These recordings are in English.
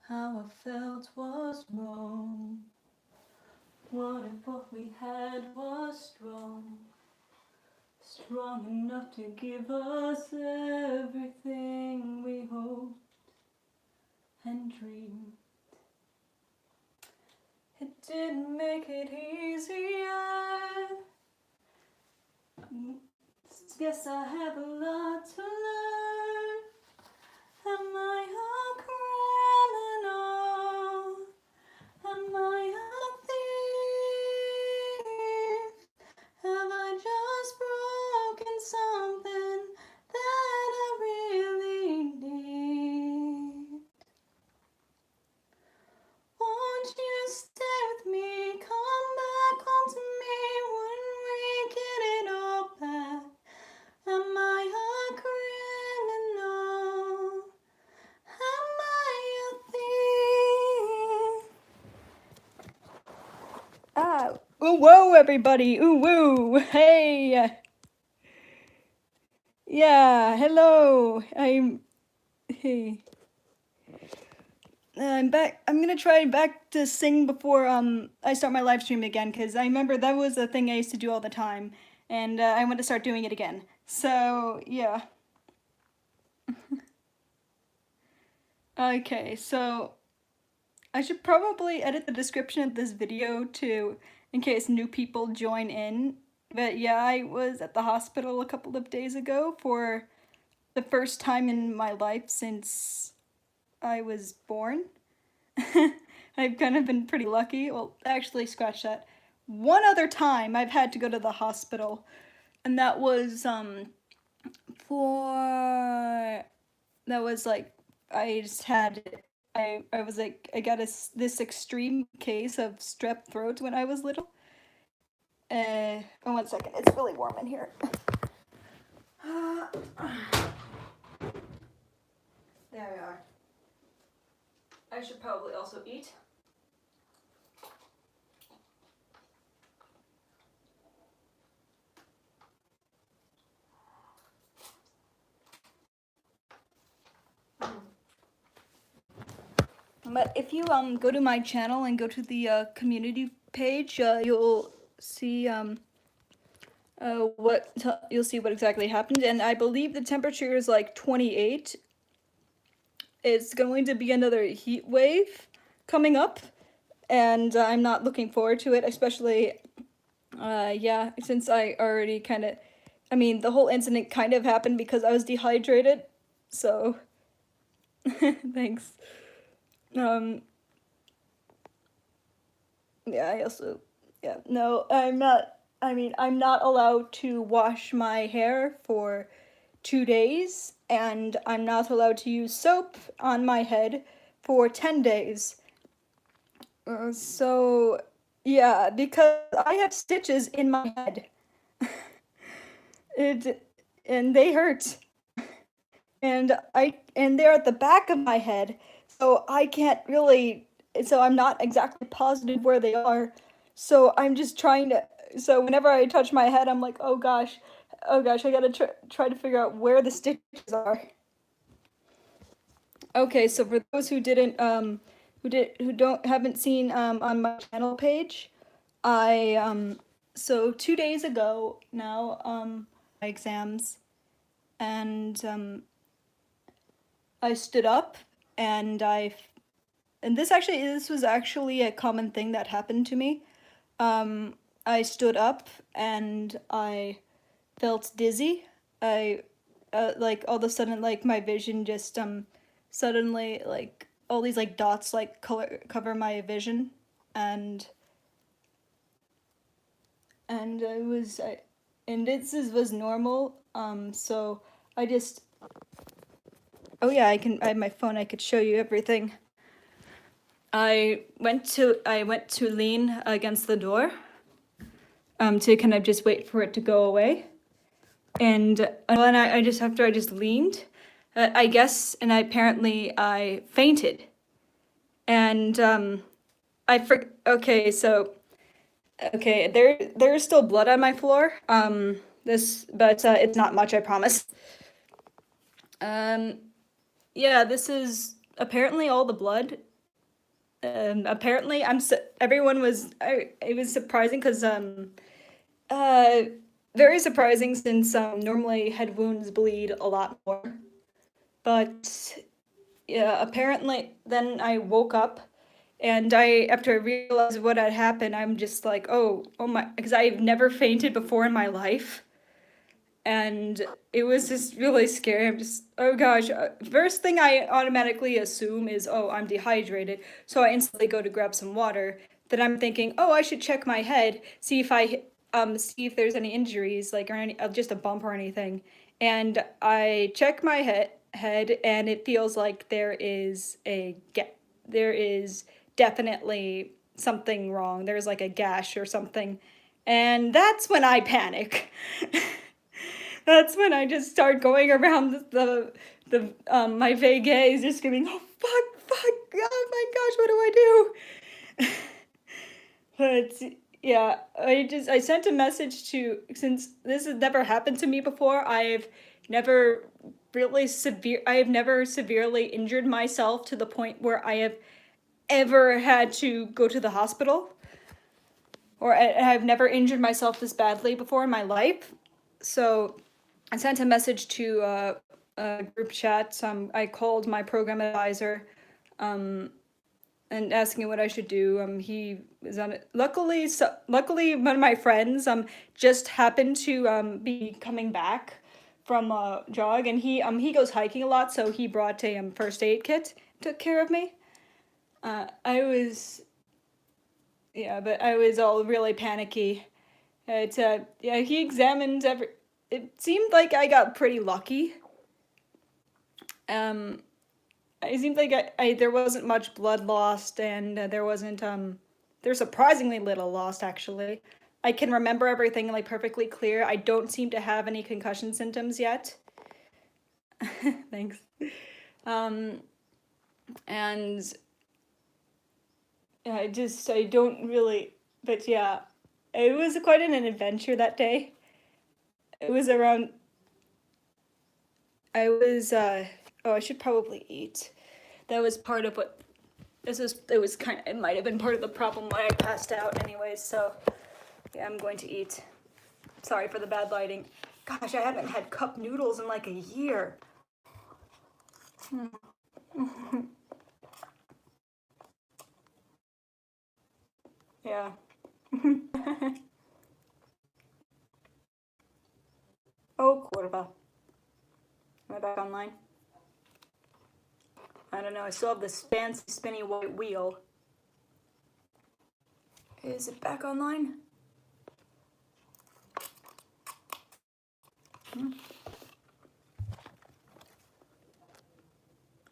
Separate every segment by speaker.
Speaker 1: how I felt was wrong? What if what we had was strong? Strong enough to give us everything we hoped and dreamed. It didn't make it easier. Guess I have a lot to learn. Am I a criminal? Am I a thief? Have I just broken something that I really need? Won't you stay with me? Come back home to me when we get it all back. Am I a criminal? Am I a thief? Ooh, whoa, everybody. Ooh, woo. Hey. Yeah, hello. Hey. I'm back. I'm gonna try back to sing before I start my live stream again, because I remember that was a thing I used to do all the time, and I want to start doing it again. So, yeah. Okay, so I should probably edit the description of this video to, in case new people join in. But yeah, I was at the hospital a couple of days ago for the first time in my life since I was born. I've kind of been pretty lucky. Well, actually, scratch that. One other time I've had to go to the hospital, and that was for that was like I just had I was like I got this extreme case of strep throat when I was little. Oh, 1 second. It's really warm in here. There we are. I should probably also eat. But if you go to my channel and go to the community page, you'll see you'll see what exactly happened. And I believe the temperature is like 28. It's going to be another heat wave coming up, and I'm not looking forward to it, especially yeah, since I already kind of, I mean, the whole incident kind of happened because I was dehydrated, so thanks. Yeah, I also, yeah, no, I'm not, I mean, I'm not allowed to wash my hair for 2 days, and I'm not allowed to use soap on my head for 10 days. So, yeah, because I have stitches in my head. And they hurt. And they're at the back of my head, so I can't really, so I'm not exactly positive where they are. So I'm just trying to, so whenever I touch my head, I'm like, oh gosh, I gotta try to figure out where the stitches are. Okay, so for those who didn't haven't seen on my channel page, I so 2 days ago now my exams, and I stood up, and this was actually a common thing that happened to me. I stood up and I felt dizzy. I like all of a sudden, like my vision just suddenly, like all these like dots like cover my vision, and it was and this was normal. So I just, oh yeah, I have my phone, I could show you everything. I went to lean against the door to kind of just wait for it to go away. And then I just, after I just leaned, I guess, and apparently I fainted. And okay, so, okay, there's still blood on my floor. But it's not much, I promise. Yeah, this is apparently all the blood. Apparently, everyone was. It was surprising because uh, very surprising since normally head wounds bleed a lot more. But yeah, apparently, then I woke up, and after I realized what had happened, I'm just like, oh my, because I've never fainted before in my life, and it was just really scary. I'm just, oh gosh. First thing I automatically assume is, oh, I'm dehydrated. So I instantly go to grab some water. Then I'm thinking, oh, I should check my head, see if there's any injuries, like, or any, just a bump or anything. And I check my head, and it feels like there is definitely something wrong. There's like a gash or something. And that's when I panic. That's when I just start going around my Vegas, just screaming, "Oh fuck! Oh my gosh, what do I do?" But yeah, I sent a message to, since this has never happened to me before. Never I have never severely injured myself to the point where I have ever had to go to the hospital, or I've never injured myself this badly before in my life. So I sent a message to a group chat. I called my program advisor, and asking what I should do. He was on it. Luckily, one of my friends just happened to be coming back from a jog, and he goes hiking a lot, so he brought a first aid kit, took care of me. I was Yeah, but I was all really panicky. Yeah, he examined every. It seemed like I got pretty lucky. Um, it seemed like there wasn't much blood lost, and there's surprisingly little lost actually. I can remember everything like perfectly clear. I don't seem to have any concussion symptoms yet. Thanks. Um, and I don't really, but yeah, it was quite an adventure that day. It was around, I was, oh, I should probably eat. That was part of what, it was kind of, it might have been part of the problem why I passed out anyways, so yeah, I'm going to eat. Sorry for the bad lighting. Gosh, I haven't had cup noodles in like a year. Yeah. Oh, curva. Am I back online? I don't know, I still have this fancy spinny white wheel. Is it back online?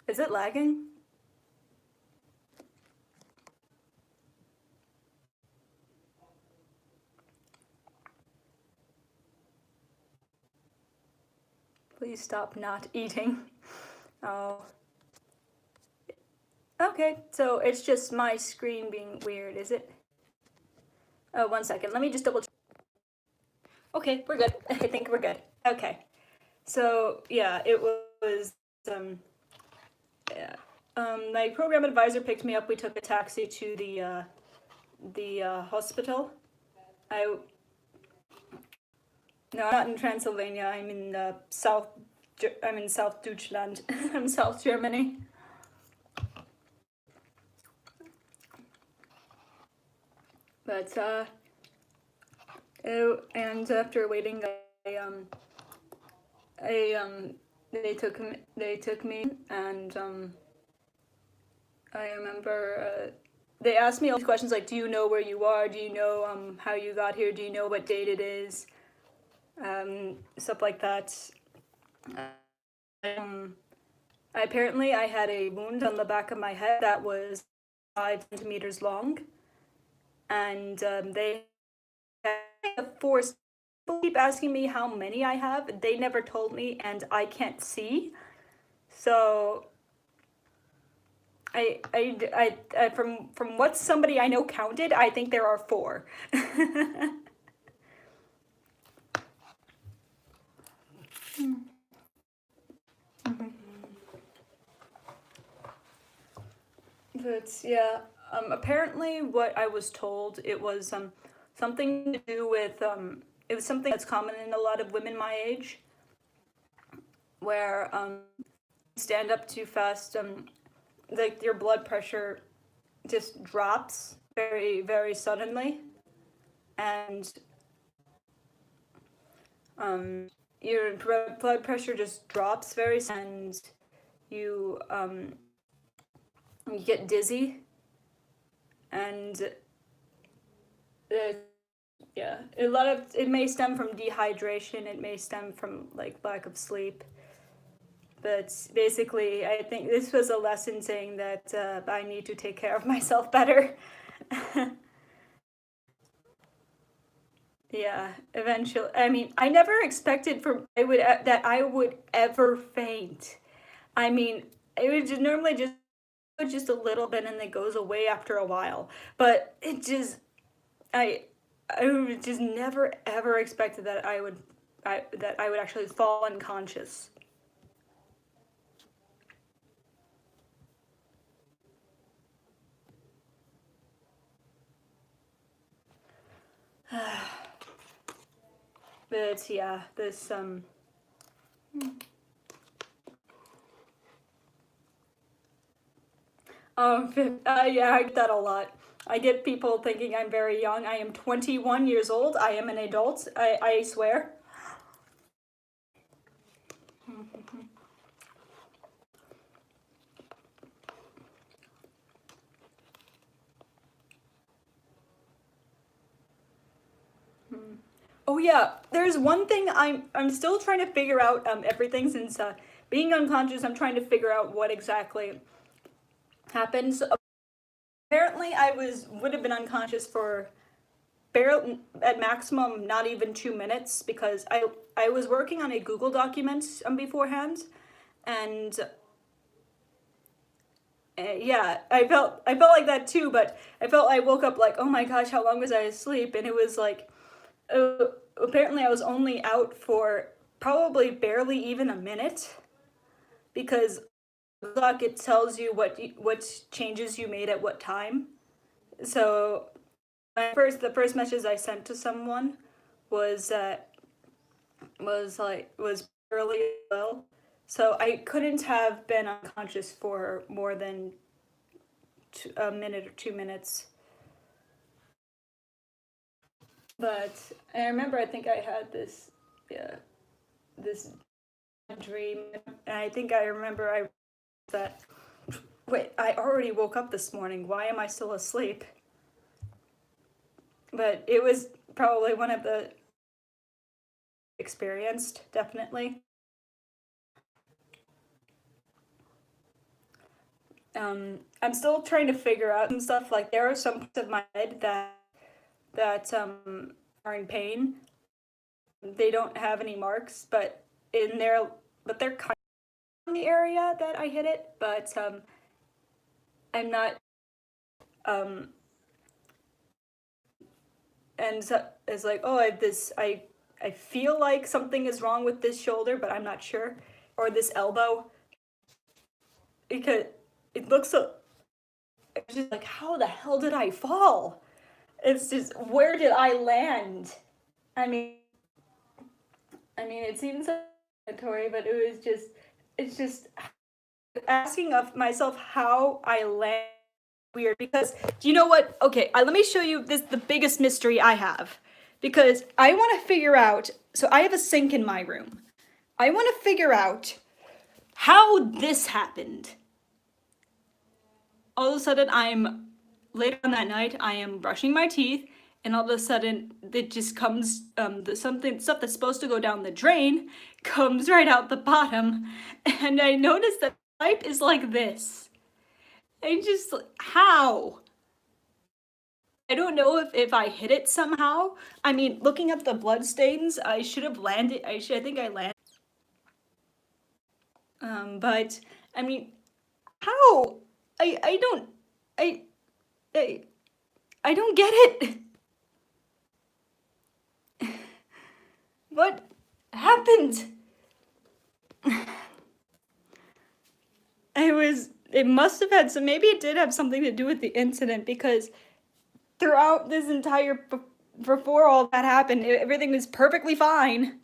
Speaker 1: Is it lagging? Please stop not eating. Oh. Okay, so it's just my screen being weird, is it? Oh, 1 second. Let me just double check. Okay, we're good. I think we're good. Okay. So, yeah, it was, yeah. My program advisor picked me up. We took a taxi to the hospital. No, I'm not in Transylvania. I'm in South Deutschland. I'm South Germany. But and after waiting, they took me, and I remember they asked me all these questions like, do you know where you are? Do you know how you got here? Do you know what date it is? Stuff like that. Apparently, I had a wound on the back of my head that was 5 centimeters long, and they forced keep asking me how many I have. They never told me, and I can't see. So from what somebody I know counted, I think there are 4. But yeah, apparently what I was told, it was something to do with it was something that's common in a lot of women my age, where stand up too fast, like your blood pressure just drops very very suddenly, and um, your blood pressure just drops and you you get dizzy, and yeah, a lot of it may stem from dehydration, it may stem from like lack of sleep, but basically I think this was a lesson saying that I need to take care of myself better. Yeah, eventually. I mean, I never expected from I would that I would ever faint. I mean, it would just normally just a little bit and it goes away after a while. But it just I I just never ever expected that I would actually fall unconscious. But yeah, this yeah, I get that a lot. I get people thinking I'm very young. I am 21 years old. I am an adult. I swear. Oh yeah, there's one thing I'm still trying to figure out everything since being unconscious. I'm trying to figure out what exactly happened. So, apparently, I would have been unconscious for barely at maximum not even 2 minutes because I was working on a Google document beforehand, and yeah, I felt like that too. But I felt I woke up like, oh my gosh, how long was I asleep? And it was like uh, apparently I was only out for probably barely even a minute because the clock it tells you what changes you made at what time. So the first message I sent to someone was was early as well. So I couldn't have been unconscious for more than a minute or 2 minutes. But I remember I think I had this yeah this dream, and I think I remember I that wait, I already woke up this morning. Why am I still asleep? But it was probably one of the experienced, definitely. I'm still trying to figure out some stuff. Like there are some parts of my head that are in pain. They don't have any marks, but in there, but they're kind of in the area that I hit it. But I'm not. Um, and so it's like, oh, I feel like something is wrong with this shoulder, but I'm not sure, or this elbow, because it looks so. It's just like, how the hell did I fall? It's just, where did I land? I mean, it seems explanatory, but it's just asking of myself how I land weird. Because do you know what? Okay, let me show you the biggest mystery I have, because I want to figure out. So I have a sink in my room. I want to figure out how this happened. All of a sudden, I'm later on that night. I am brushing my teeth, and all of a sudden, it just comes stuff that's supposed to go down the drain comes right out the bottom, and I noticed that the pipe is like this. I just how? I don't know if I hit it somehow. I mean, looking at the blood stains, I should have landed. I think I landed. But I mean, how? I don't I I I don't get it. What happened? I was it must have had some, maybe it did have something to do with the incident, because throughout this entire, before all that happened, everything was perfectly fine.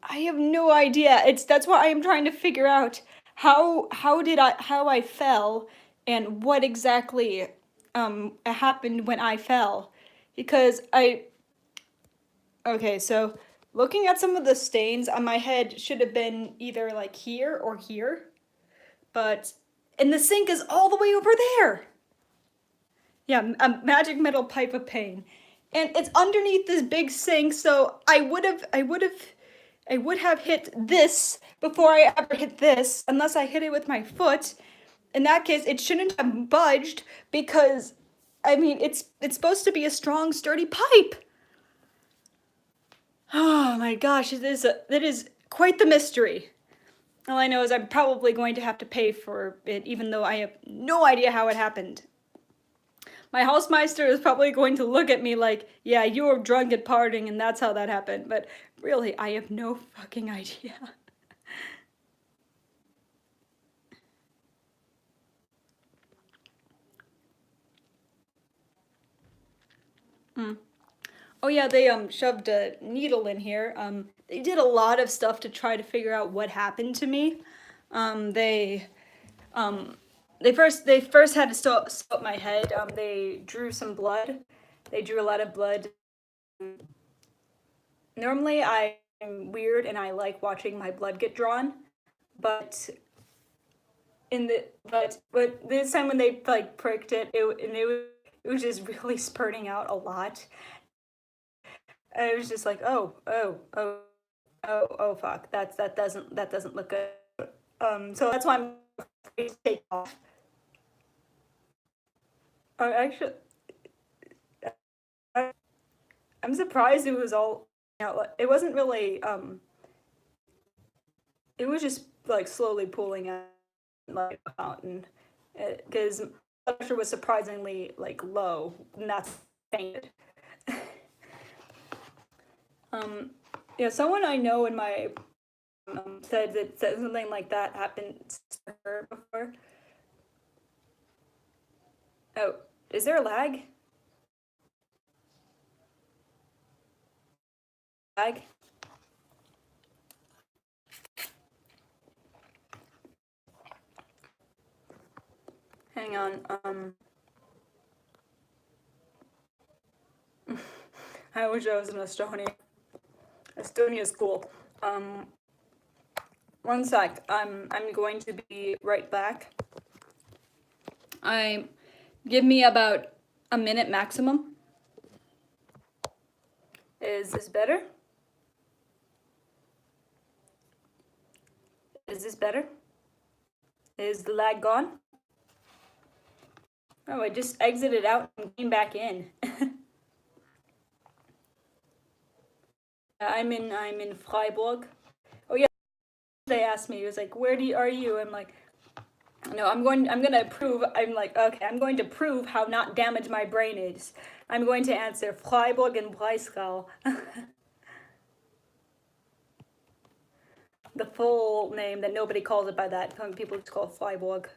Speaker 1: I have no idea. That's what I am trying to figure out. How I fell, and what exactly happened when I fell. Because okay, so looking at some of the stains on my head should have been either like here or here. But and the sink is all the way over there. Yeah, a magic metal pipe of pain. And it's underneath this big sink, so I would have hit this before I ever hit this, unless I hit it with my foot. In that case, it shouldn't have budged, because, I mean, it's supposed to be a strong, sturdy pipe. Oh my gosh, it is quite the mystery. All I know is I'm probably going to have to pay for it, even though I have no idea how it happened. My Hausmeister is probably going to look at me like, yeah, you were drunk at partying and that's how that happened. But really, I have no fucking idea. Oh yeah, they shoved a needle in here. They did a lot of stuff to try to figure out what happened to me. They they first had to stop my head. They drew some blood. They drew a lot of blood. Normally I'm weird and I like watching my blood get drawn, but but this time when they like pricked it, it was just really spurting out a lot. And it was just like, oh fuck, that doesn't look good. So that's why I'm afraid to take off. Actually, I'm surprised it was all, it wasn't really, it was just like slowly pulling out like a fountain, because blood pressure was surprisingly like low, and that's fainted. Yeah, someone I know in my said something like that happened to her before. Oh, is there a lag? Lag? Hang on. I wish I was in Estonia. Estonia is cool. One sec. I'm going to be right back. Give me about a minute maximum. Is this better? Is this better? Is the lag gone? Oh, I just exited out and came back in. I'm in Freiburg. Oh yeah, they asked me. It was like, are you? I'm like, no, I'm gonna prove. I'm like, okay, I'm going to prove how not damaged my brain is. I'm going to answer Freiburg and Breisgau. The full name that nobody calls it by that. Some people just call it Freiburg.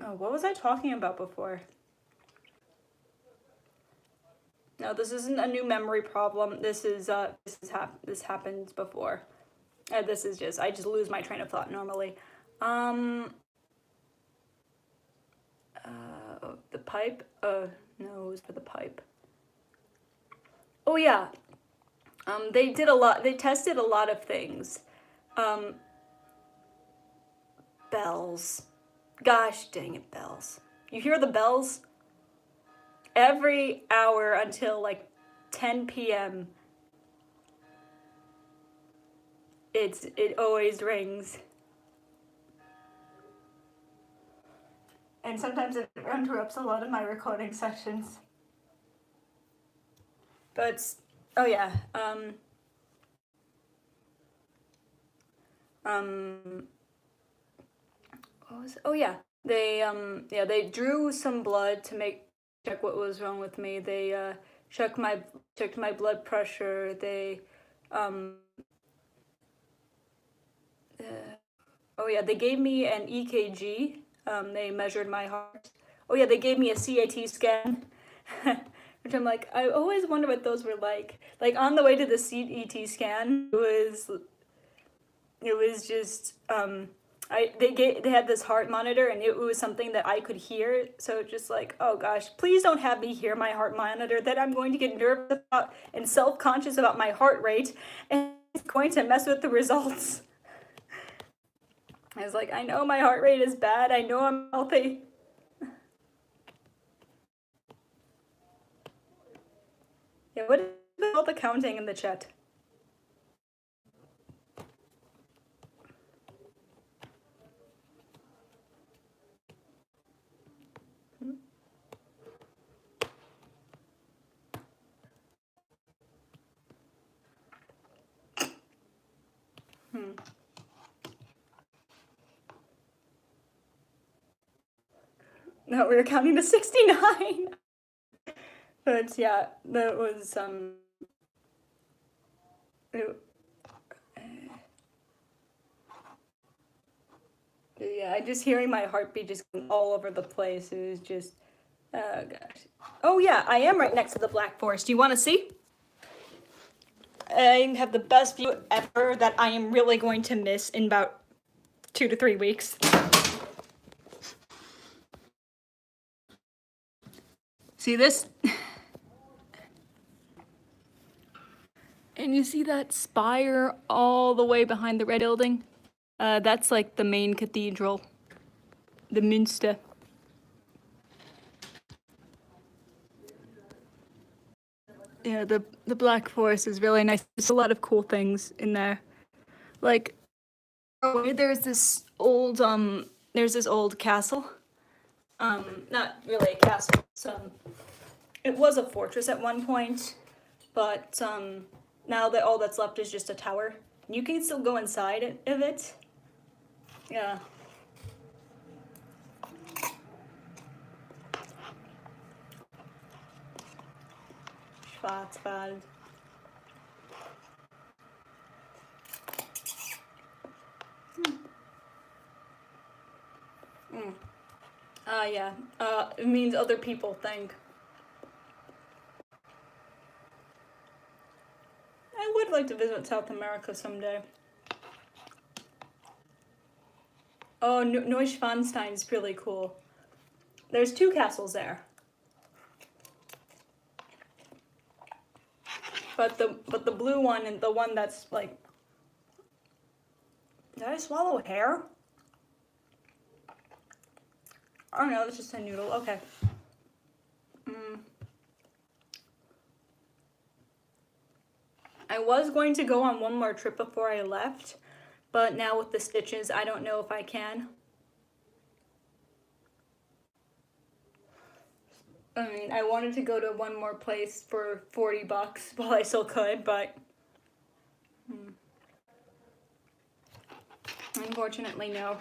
Speaker 1: Oh, what was I talking about before? No, this isn't a new memory problem. This happened before. This is just, I just lose my train of thought normally. The pipe? No, it was for the pipe. Oh yeah. They tested a lot of things. Bells. Gosh dang it, bells. You hear the bells? Every hour until like 10 p.m. It always rings. And sometimes it interrupts a lot of my recording sessions. But oh yeah, what was, oh yeah, they drew some blood to check what was wrong with me. They checked my blood pressure. They um uh, oh yeah, they gave me an EKG. They measured my heart. Oh yeah, they gave me a CAT scan. Which I'm like, I always wonder what those were like. Like on the way to the CAT scan, it was just they had this heart monitor, and it was something that I could hear. So just like, oh gosh, please don't have me hear my heart monitor, that I'm going to get nervous about and self-conscious about my heart rate, and it's going to mess with the results. I was like, I know my heart rate is bad, I know I'm healthy. Yeah, what is all the counting in the chat? Hmm. No, we were counting to 69. But yeah, that was it, yeah, I just hearing my heartbeat just going all over the place. It was just, oh gosh. Oh yeah, I am right next to the Black Forest. Do you want to see? I have the best view ever that I am really going to miss in about 2 to 3 weeks. See this? And you see that spire all the way behind the red building? That's like the main cathedral, the Münster. Yeah, the Black Forest is really nice. There's a lot of cool things in there. Like, oh, there's this old castle. Not really a castle. It was a fortress at one point, but now that all that's left is just a tower. You can still go inside of it. Yeah. Schwarzwald. Yeah. It means other people think. I would like to visit South America someday. Oh, Neuschwanstein's really cool. There's 2 castles there. But the blue one and the one that's like, did I swallow hair? I don't know, it's just a noodle. Okay. I was going to go on one more trip before I left, but now with the stitches, I don't know if I can. I mean, I wanted to go to one more place for $40 while I still could, but unfortunately, no.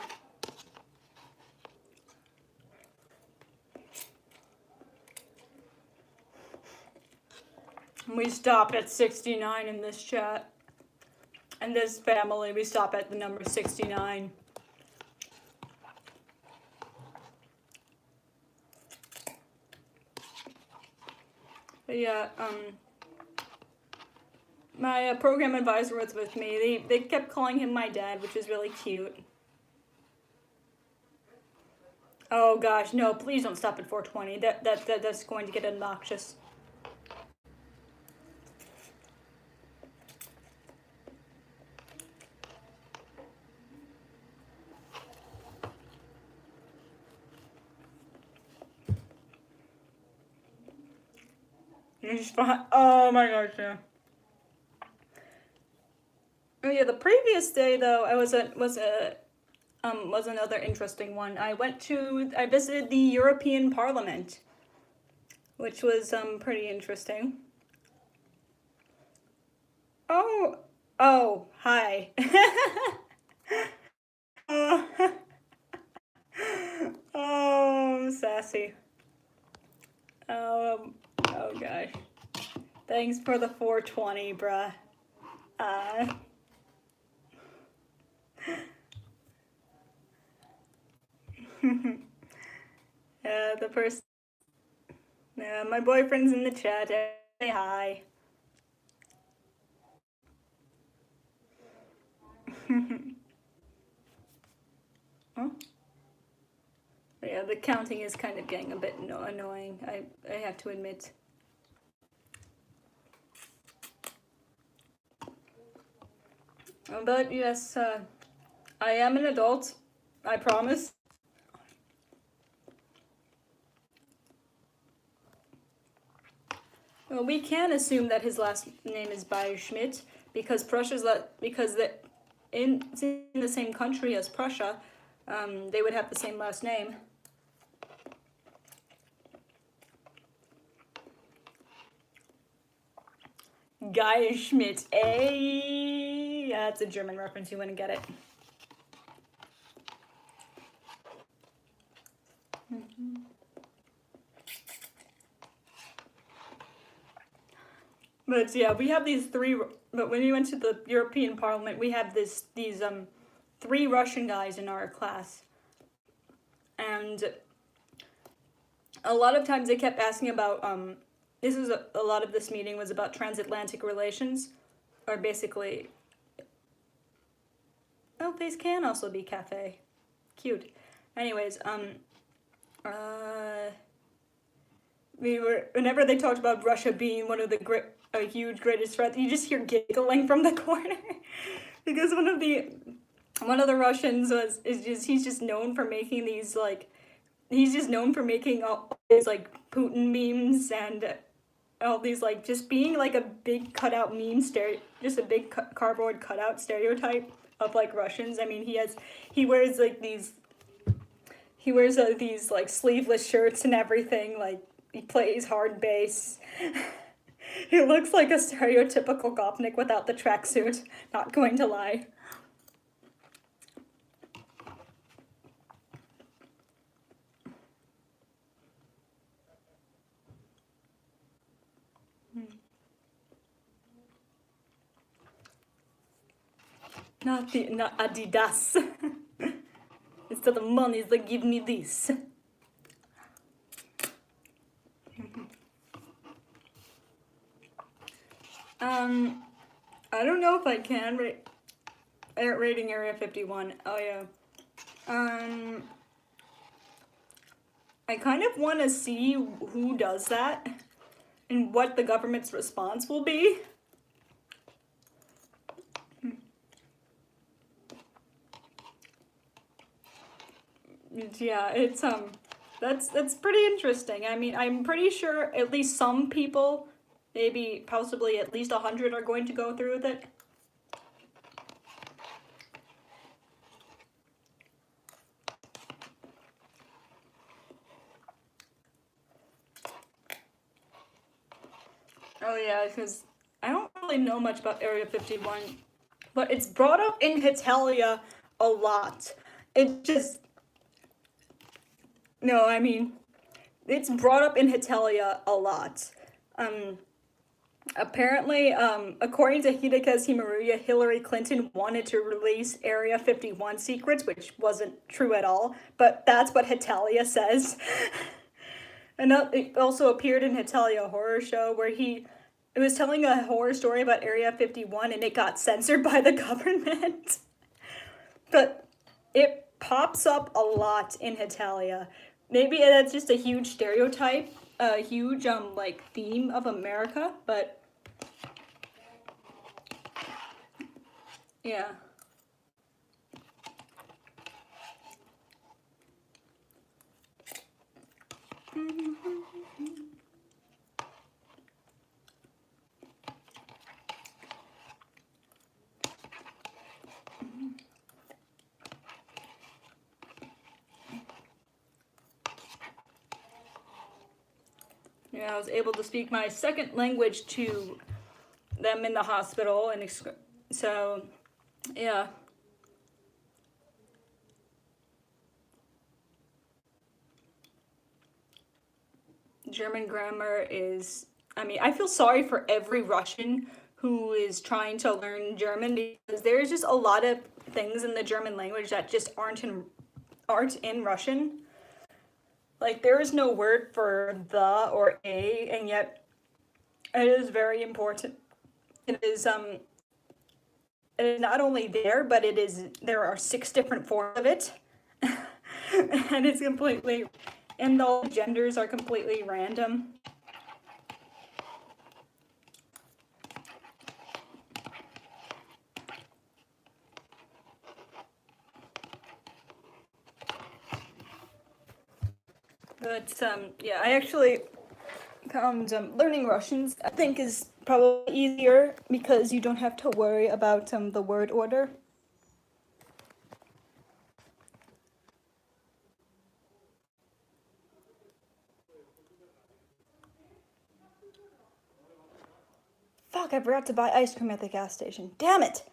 Speaker 1: We stop at 69 in this chat. In this family, we stop at the number 69. But yeah, my program advisor was with me. They kept calling him my dad, which is really cute. Oh gosh, no, please don't stop at 420. That's going to get obnoxious. Oh my gosh, yeah. Oh yeah, the previous day though, was another interesting one. I visited the European Parliament, which was pretty interesting. Oh, hi. Oh Cassie. Oh gosh. Thanks for the 420, bruh. The person. My boyfriend's in the chat. Say hi. Huh? But yeah, the counting is kind of getting a bit annoying. I have to admit. But yes, I am an adult. I promise. Well, we can assume that his last name is Schmidt because in the same country as Prussia, they would have the same last name. Guy Schmidt, yeah, that's a German reference. You wouldn't get it. But yeah, we have these three. But when we went to the European Parliament, we have these 3 Russian guys in our class, and a lot of times they kept asking about this is a lot of this meeting was about transatlantic relations, or basically. Oh, face can also be cafe. Cute. Anyways, whenever they talked about Russia being one of the huge greatest threats, you just hear giggling from the corner because one of the Russians he's just known for making these all these like Putin memes and all these like just being like a big cutout meme just a big cardboard cutout stereotype of like Russians. I mean, he wears like these like sleeveless shirts and everything, like he plays hard bass. He looks like a stereotypical gopnik without the tracksuit, not going to lie. Not Adidas. Instead of money, they give me this. I don't know if I can rating Area 51. Oh yeah. I kind of want to see who does that and what the government's response will be. Yeah, it's that's pretty interesting. I mean, I'm pretty sure at least some people, maybe possibly at least 100, are going to go through with it. Oh yeah, because I don't really know much about Area 51, but it's brought up in Hitalia a lot. It just... No, I mean, it's brought up in Hitalia a lot. Apparently, according to Hideki Himaruya, Hillary Clinton wanted to release Area 51 secrets, which wasn't true at all, but that's what Hitalia says. And it also appeared in Hitalia, a horror show, where it was telling a horror story about Area 51 and it got censored by the government. But it pops up a lot in Hitalia. Maybe that's just a huge stereotype, a huge like theme of America, but yeah. Yeah, I was able to speak my second language to them in the hospital, and so, yeah. German grammar is, I mean, I feel sorry for every Russian who is trying to learn German because there's just a lot of things in the German language that just aren't in Russian. Like there is no word for the or a, and yet it is very important. It is it is not only there, but there are six different forms of it. And it's completely, and all the genders are completely random. But yeah, I actually found learning Russians, I think, is probably easier because you don't have to worry about the word order. Fuck, I forgot to buy ice cream at the gas station. Damn it!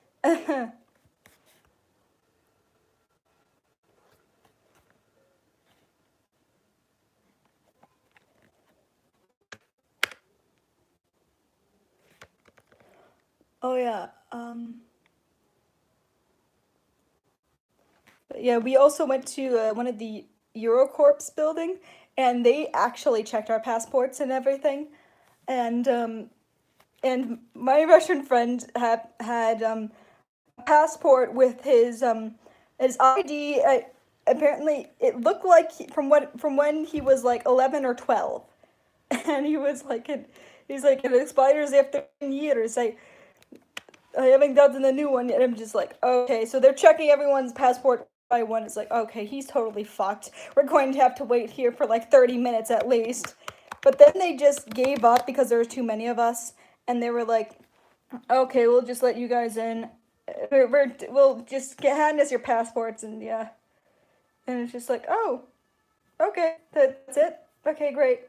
Speaker 1: Oh yeah. Yeah, we also went to one of the Eurocorps building, and they actually checked our passports and everything. And my Russian friend had a passport with his ID. Apparently, it looked like from when he was like 11 or 12, and he's like it expires after 10 years. I haven't gotten a new one yet. I'm just like, okay, so they're checking everyone's passport by one. It's like, okay, he's totally fucked. We're going to have to wait here for like 30 minutes at least. But then they just gave up because there were too many of us, and they were like, okay, we'll just let you guys in. We'll just hand us your passports, and yeah. And it's just like, oh, okay, that's it. Okay, great.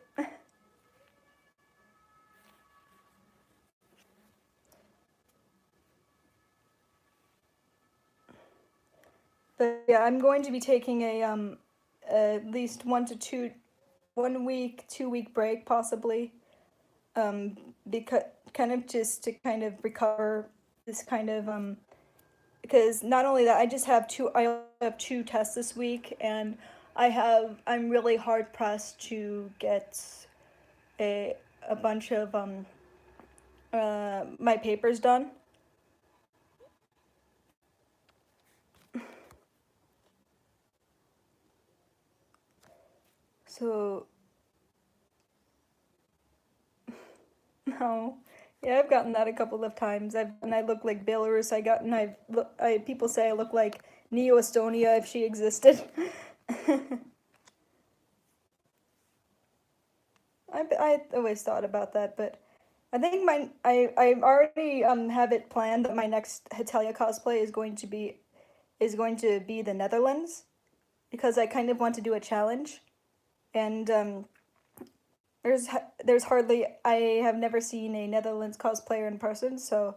Speaker 1: But yeah, I'm going to be taking a at least 1 week, 2 week break possibly. Because kind of just to kind of recover this kind of because not only that I have two tests this week, and I'm really hard pressed to get a bunch of my papers done. So no. Yeah, I've gotten that a couple of times. And I look like Belarus. People say I look like Neo Estonia if she existed. I always thought about that, but I think I already have it planned that my next Hetalia cosplay is going to be the Netherlands because I kind of want to do a challenge, and there's there's hardly I have never seen a Netherlands cosplayer in person, so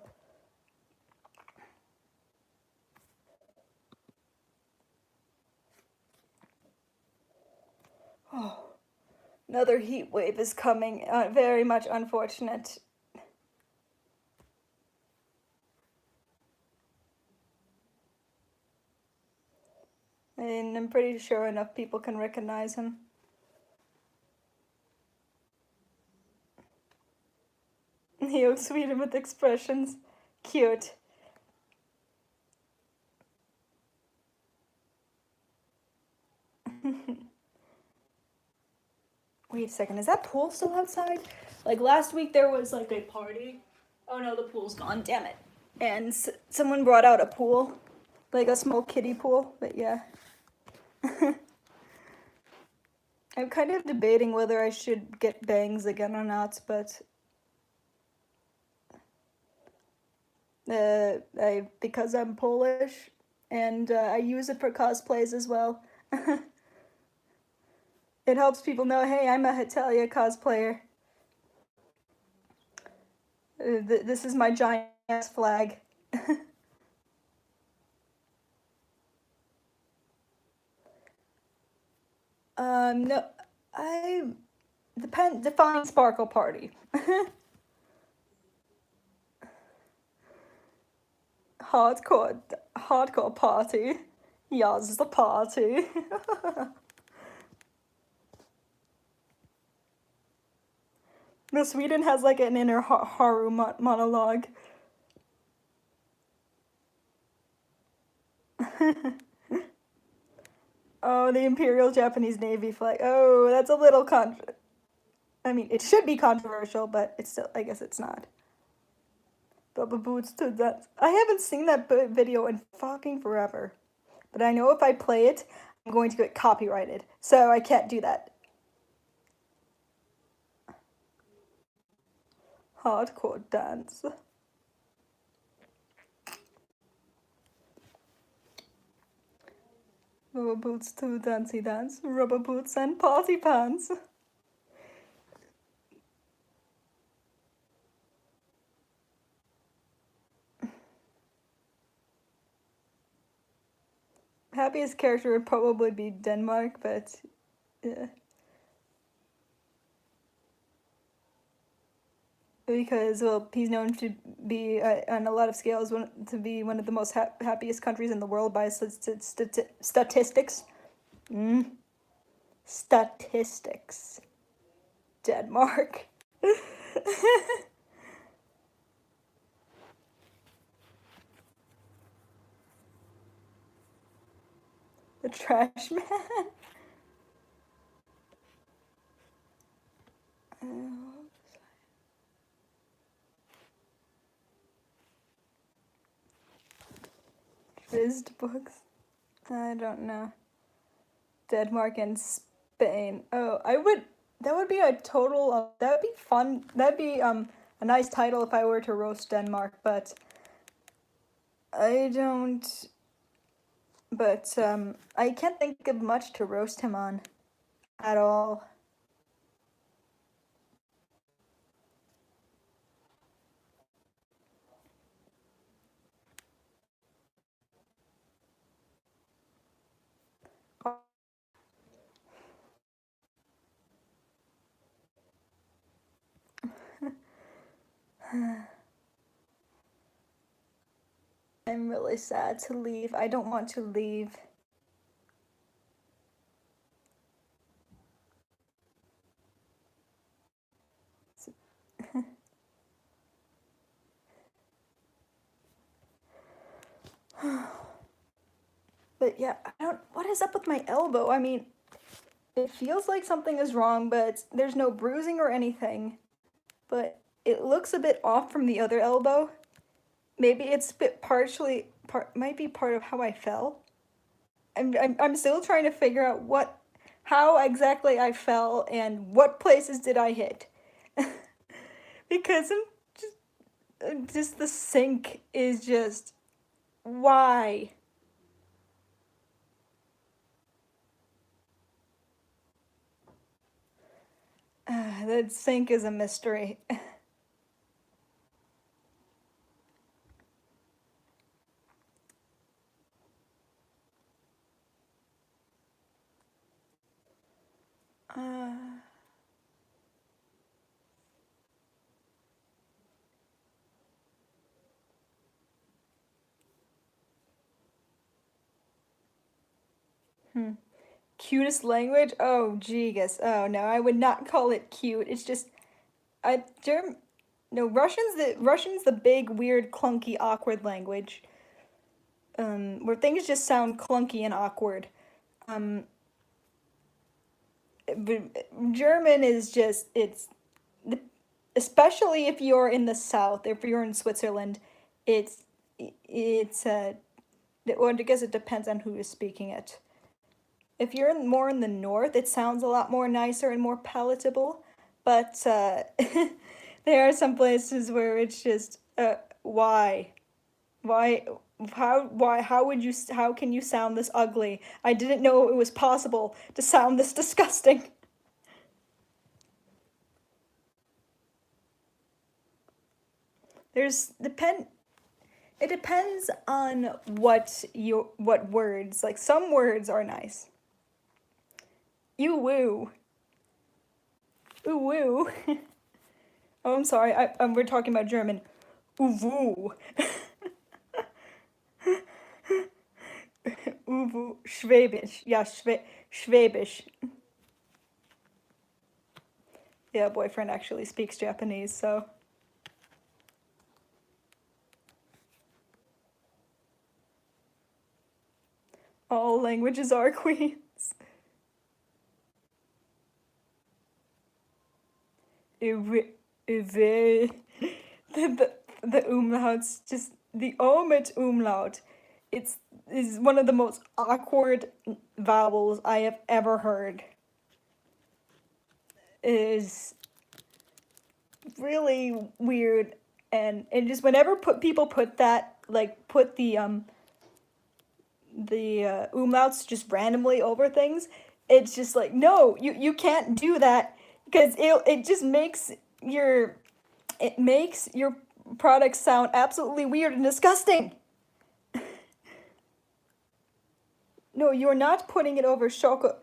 Speaker 1: oh, another heat wave is coming. Very much unfortunate. And I'm pretty sure enough people can recognize him. Neo Sweden with expressions. Cute. Wait a second, is that pool still outside? Like last week there was like a party. Oh no, the pool's gone, damn it. And someone brought out a pool, like a small kiddie pool, but yeah. I'm kind of debating whether I should get bangs again or not, but because I'm Polish and I use it for cosplays as well. It helps people know, hey, I'm a Hetalia cosplayer. This is my giant ass flag. No, I Define sparkle party. Hardcore party. Yas the party. No, Sweden has like an inner Haru monologue. Oh, the Imperial Japanese Navy flag. Oh, that's a little I mean, it should be controversial, but it's still, I guess it's not. Bubba Boots to that. I haven't seen that video in fucking forever. But I know if I play it, I'm going to get copyrighted. So I can't do that. Hardcore dance. Rubber boots to dancey dance. Rubber boots and party pants. Happiest character would probably be Denmark, but yeah. Because, well, he's known to be, on a lot of scales, to be one of the most happiest countries in the world by statistics. Statistics. Denmark. The trash man. Fizzed books. I don't know. Denmark and Spain. Oh, that would be a total, that would be fun. That'd be a nice title if I were to roast Denmark, but I don't. But I can't think of much to roast him on at all. I'm really sad to leave. I don't want to leave. But yeah, what is up with my elbow? I mean, it feels like something is wrong, but there's no bruising or anything. But it looks a bit off from the other elbow. Maybe it's a bit might be part of how I fell. I'm still trying to figure out how exactly I fell and what places did I hit. Because just the sink is just, why? That sink is a mystery. Cutest language? Oh, geez. Oh, no, I would not call it cute. It's just, no, Russian's the big, weird, clunky, awkward language. Where things just sound clunky and awkward. German is just, especially if you're in the south, if you're in Switzerland, well, I guess it depends on who is speaking it. If you're more in the north, it sounds a lot more nicer and more palatable, but there are some places where it's just, why? How can you sound this ugly? I didn't know it was possible to sound this disgusting. It depends on what words, like some words are nice. You woo. Ooh woo. Oh, I'm sorry. We're talking about German. Ooh woo. Ooh woo. Schwäbisch. Yeah, Schwäbisch. Yeah, boyfriend actually speaks Japanese, so. All languages are queens. Uwe, uwe. The umlauts, just the omit umlaut. It's is one of the most awkward vowels I have ever heard. It is really weird, and just whenever people put that, like put the umlauts just randomly over things, it's just like, no, you can't do that, because it just makes your it makes your product sound absolutely weird and disgusting. No, you're not putting it over chocolate,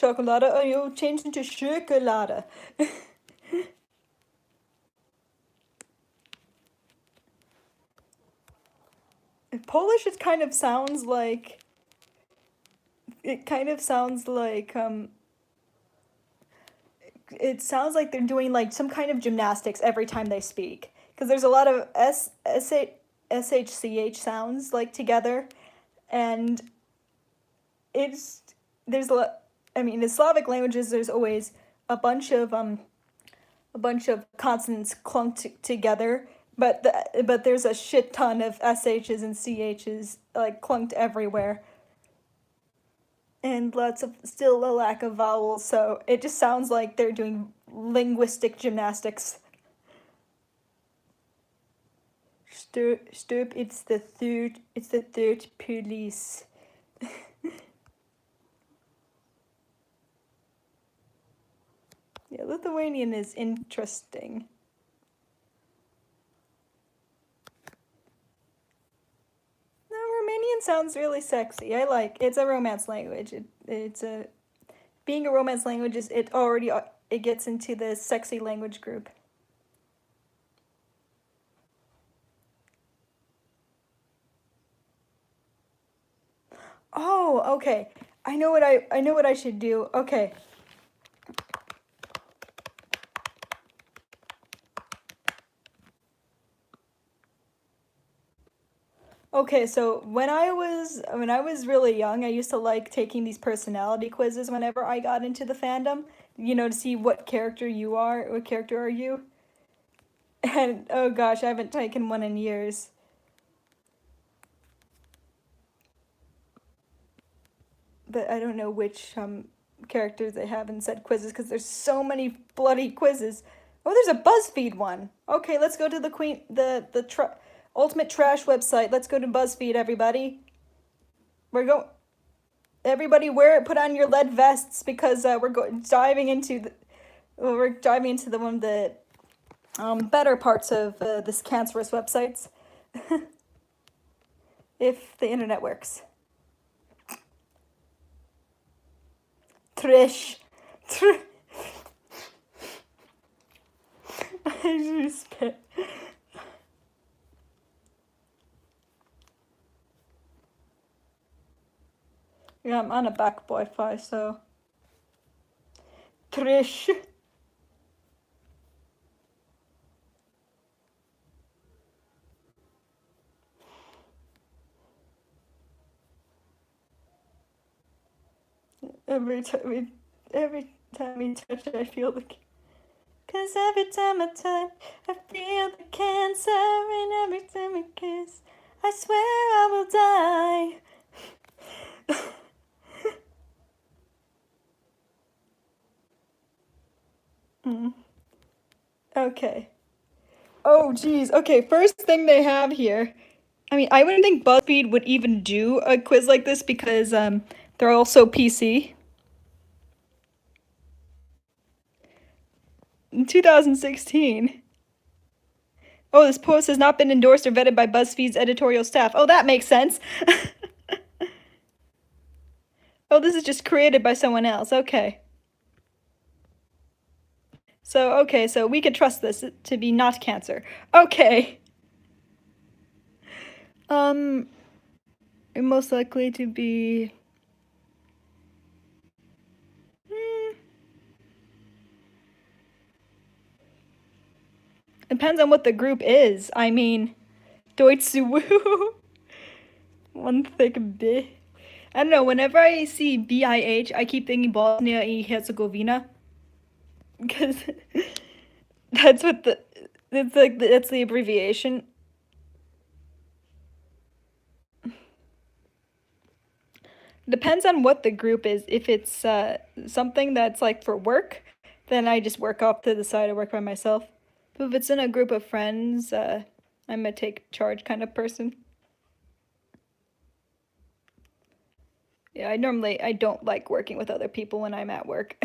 Speaker 1: or you'll change into chocolate. In Polish, it kind of sounds like it sounds like they're doing like some kind of gymnastics every time they speak, because there's a lot of SHCH sounds like together, and it's there's a lot. I mean, in Slavic languages, there's always a bunch of consonants clumped together, but there's a shit ton of SHs and CHs like clunked everywhere, and lots of still a lack of vowels. So it just sounds like they're doing linguistic gymnastics. Stoop. It's the third. It's the third police. Yeah, Lithuanian is interesting. No, Romanian sounds really sexy. I like. It's a romance language. It's a being a romance language is it already it gets into the sexy language group. Oh, okay. I know what I should do. Okay. Okay, so when I was really young, I used to like taking these personality quizzes whenever I got into the fandom, to see what character you are, what character are you? And oh gosh, I haven't taken one in years. But I don't know which characters they have in said quizzes, because there's so many bloody quizzes. Oh, there's a BuzzFeed one. Okay, let's go to the ultimate trash website. Let's go to BuzzFeed, everybody. We're going. Everybody, put on your lead vests, because we're diving into the one of the better parts of this cancerous websites, if the internet works. Trish. I just spit. Yeah, I'm on a back Wi-Fi, so. Trish. Every time we touch it, I feel the. Cause every time I touch, I feel the cancer, and every time we kiss, I swear I will die. Mm. Okay. Oh, geez. Okay, first thing they have here. I mean, I wouldn't think BuzzFeed would even do a quiz like this, because they're also PC. In 2016. Oh, this post has not been endorsed or vetted by BuzzFeed's editorial staff. Oh, that makes sense. Oh, this is just created by someone else. Okay. So, okay, so we could trust this to be not cancer. Okay. Um, most likely to be. Hmm, depends on what the group is. I mean, Deutsche Woo. One thick bit. I don't know. Whenever I see BIH, I keep thinking Bosnia and Herzegovina, because that's what the it's like that's the abbreviation. Depends on what the group is. If it's something that's like for work, then I just work off to the side. I work by myself. But if it's in a group of friends, I'm a take charge kind of person. Yeah, I don't like working with other people when I'm at work.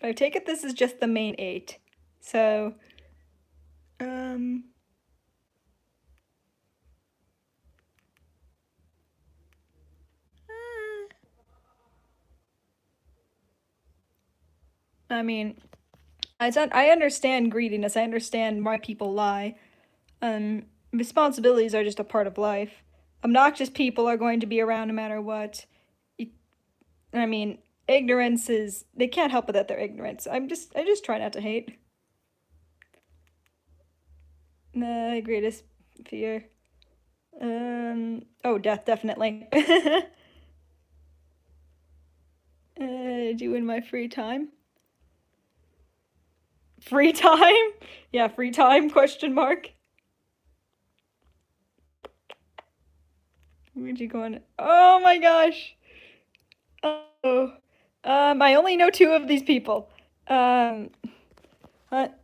Speaker 1: I take it this is just the main eight. So, um, I mean, I understand greediness. I understand why people lie. Responsibilities are just a part of life. Obnoxious people are going to be around no matter what. I mean, ignorance is they can't help it that they're ignorant. So I just try not to hate. The greatest fear. Oh, death definitely. Do in my free time. Free time? Yeah, free time question mark. Where'd you go on? Oh my gosh. Oh. I only know two of these people. Uh, but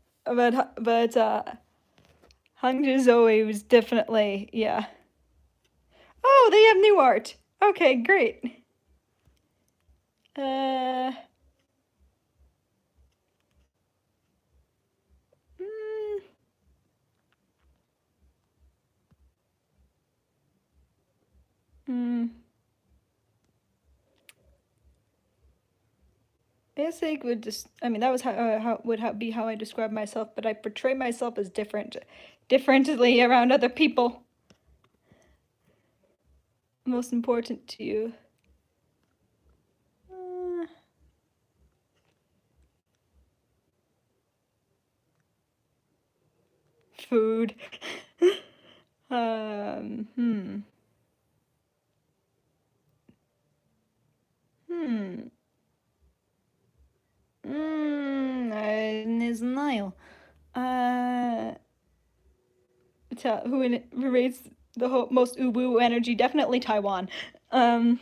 Speaker 1: Hangju Zoe was definitely, yeah. Oh, they have new art. Okay, great. Uh, mm, mm. I guess I would just. I mean, that was how would be how I describe myself, but I portray myself as differently around other people. Most important to you. Uh, food. Hmm. Hmm. Не знаю. Uh, who raised the most uwu energy? Definitely Taiwan. Um,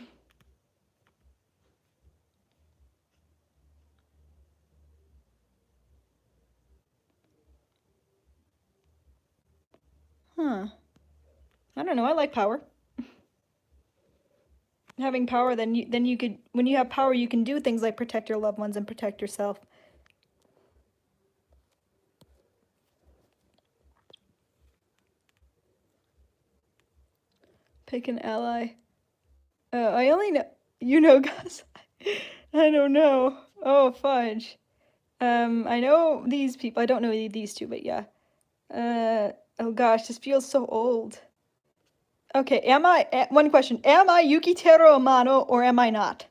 Speaker 1: huh. I don't know. I like power. Having power, then you could when you have power, you can do things like protect your loved ones and protect yourself. Pick an ally. I only know guys. I don't know. Oh fudge. I know these people. I don't know these two, but yeah. Oh gosh, this feels so old. Okay, one question. Am I Yukiteru Amano or am I not?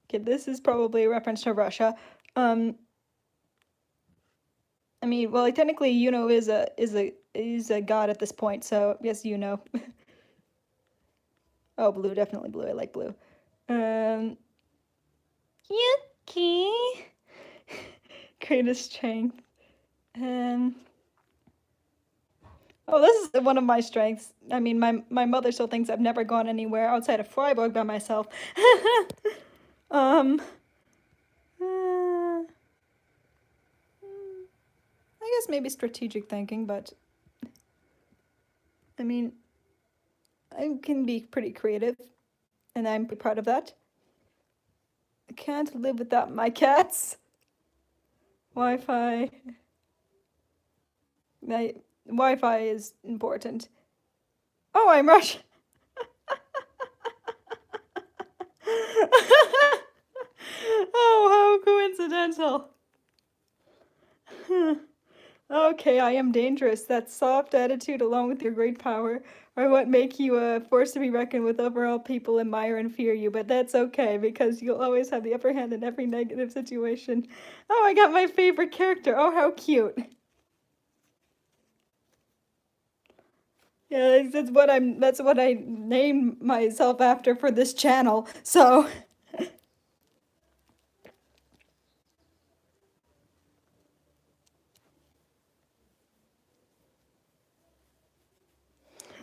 Speaker 1: Okay, this is probably a reference to Russia. Um, I mean, well, like, technically, Yuno is a god at this point, so yes, Yuno. Oh, blue, definitely blue. I like blue. Um, Yuki. Greatest strength. Um. Oh, this is one of my strengths. I mean, my mother still thinks I've never gone anywhere outside of Freiburg by myself. um. Uh, I guess maybe strategic thinking, but I mean, I can be pretty creative, and I'm pretty proud of that. I can't live without my cats. Wi-Fi. My Wi-Fi is important. Oh, I'm Russian. Oh, how coincidental. Okay, I am dangerous. That soft attitude, along with your great power, are what make you a force to be reckoned with. Overall, people admire and fear you, but that's okay because you'll always have the upper hand in every negative situation. Oh, I got my favorite character. Oh, how cute. Yeah, that's what I'm. That's what I named myself after for this channel. So,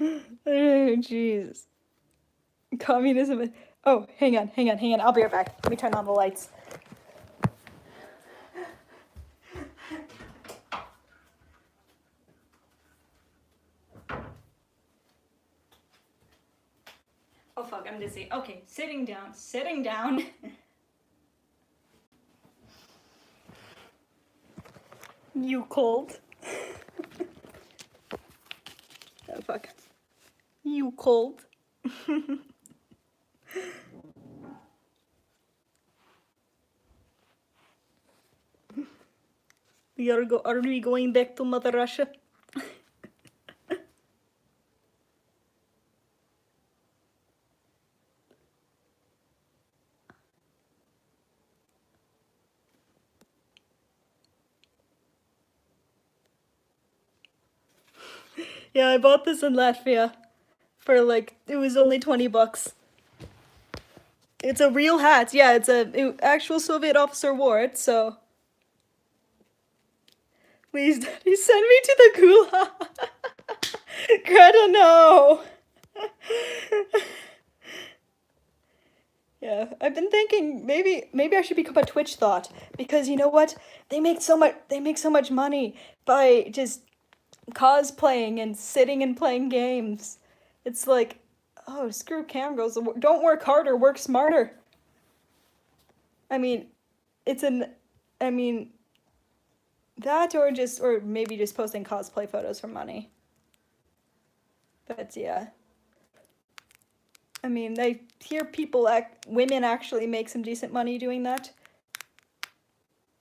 Speaker 1: oh, jeez, communism. Oh, hang on. I'll be right back. Let me turn on the lights. Oh fuck, I'm dizzy. Okay, sitting down, sitting down. You cold? Oh fuck. You cold? Are we going back to Mother Russia? Yeah, I bought this in Latvia for like, it was only 20 bucks. It's a real hat. Yeah, it's a actual Soviet officer wore it, so. Please, Daddy, send me to the gulag. Greta, no. Yeah, I've been thinking maybe I should become a Twitch thought because you know what? They make so much money by just cosplaying and sitting and playing games. It's like, oh, screw cam girls. Don't work harder, work smarter. I mean, it's an I mean, that or maybe just posting cosplay photos for money. But yeah. I mean, I hear women actually make some decent money doing that.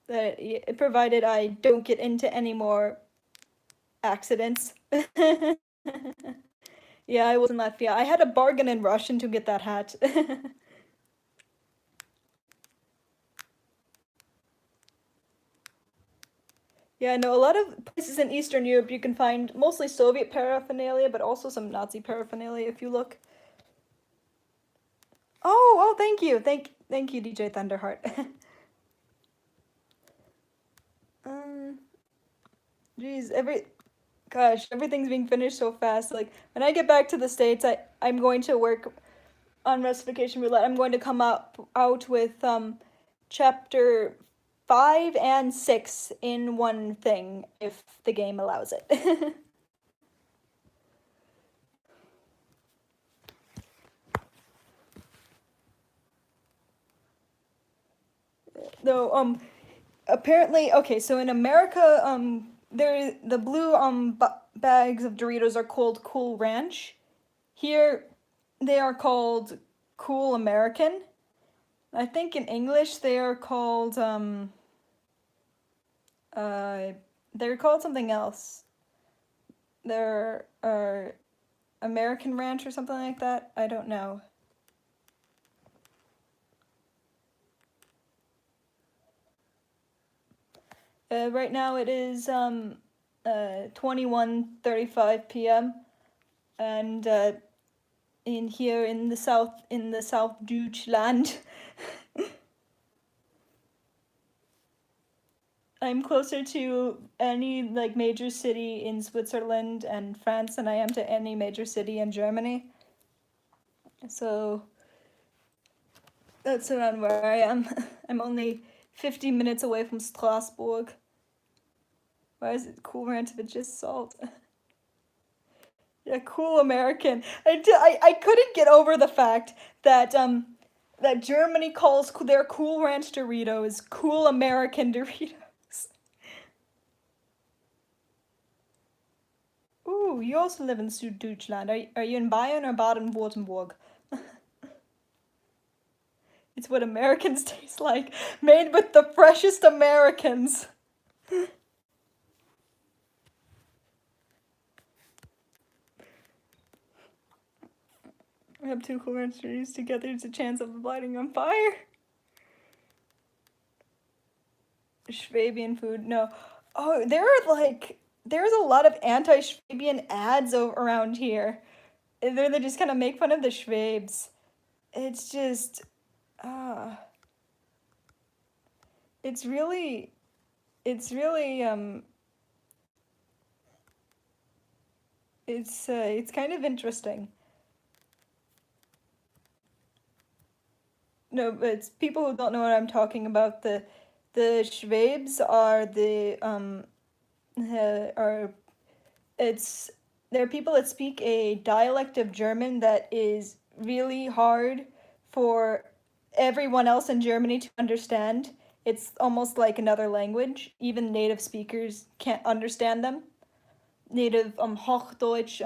Speaker 1: That provided I don't get into any more accidents. Yeah, I was in Latvia. I had a bargain in Russian to get that hat. Yeah, no, a lot of places in Eastern Europe you can find mostly Soviet paraphernalia, but also some Nazi paraphernalia if you look. Oh, thank you. Thank you, DJ Thunderheart. um, Geez, everything's being finished so fast. Like when I get back to the States, I'm going to work on Russification Roulette. I'm going to come out with chapter 5 and 6 in one thing if the game allows it. Though apparently, okay, so in America the blue bags of Doritos are called Cool Ranch. Here they are called Cool American. I think in English they are called uh they're called something else. They're American Ranch or something like that. I don't know. Right now it is 21:35 p.m. and in here in the South Deutschland. I'm closer to any like major city in Switzerland and France than I am to any major city in Germany. So that's around where I am. I'm only 50 minutes away from Strasbourg. Why is it Cool Ranch if it's just salt? Yeah, Cool American. I couldn't get over the fact that that Germany calls their Cool Ranch Doritos Cool American Doritos. Ooh, you also live in Süddeutschland. Are you in Bayern or Baden-Württemberg? It's what Americans taste like, made with the freshest Americans. We have two coherent trees together. There's a chance of lighting on fire. Schwabian food, no. Oh, there's a lot of anti-Schwabian ads around here. They just kind of make fun of the Schwabes. It's just, ah, it's really, it's really, it's kind of interesting. No, but it's people who don't know what I'm talking about. The Schwabes are are it's there are people that speak a dialect of German that is really hard for everyone else in Germany to understand. It's almost like another language. Even native speakers can't understand them. Native Hochdeutsch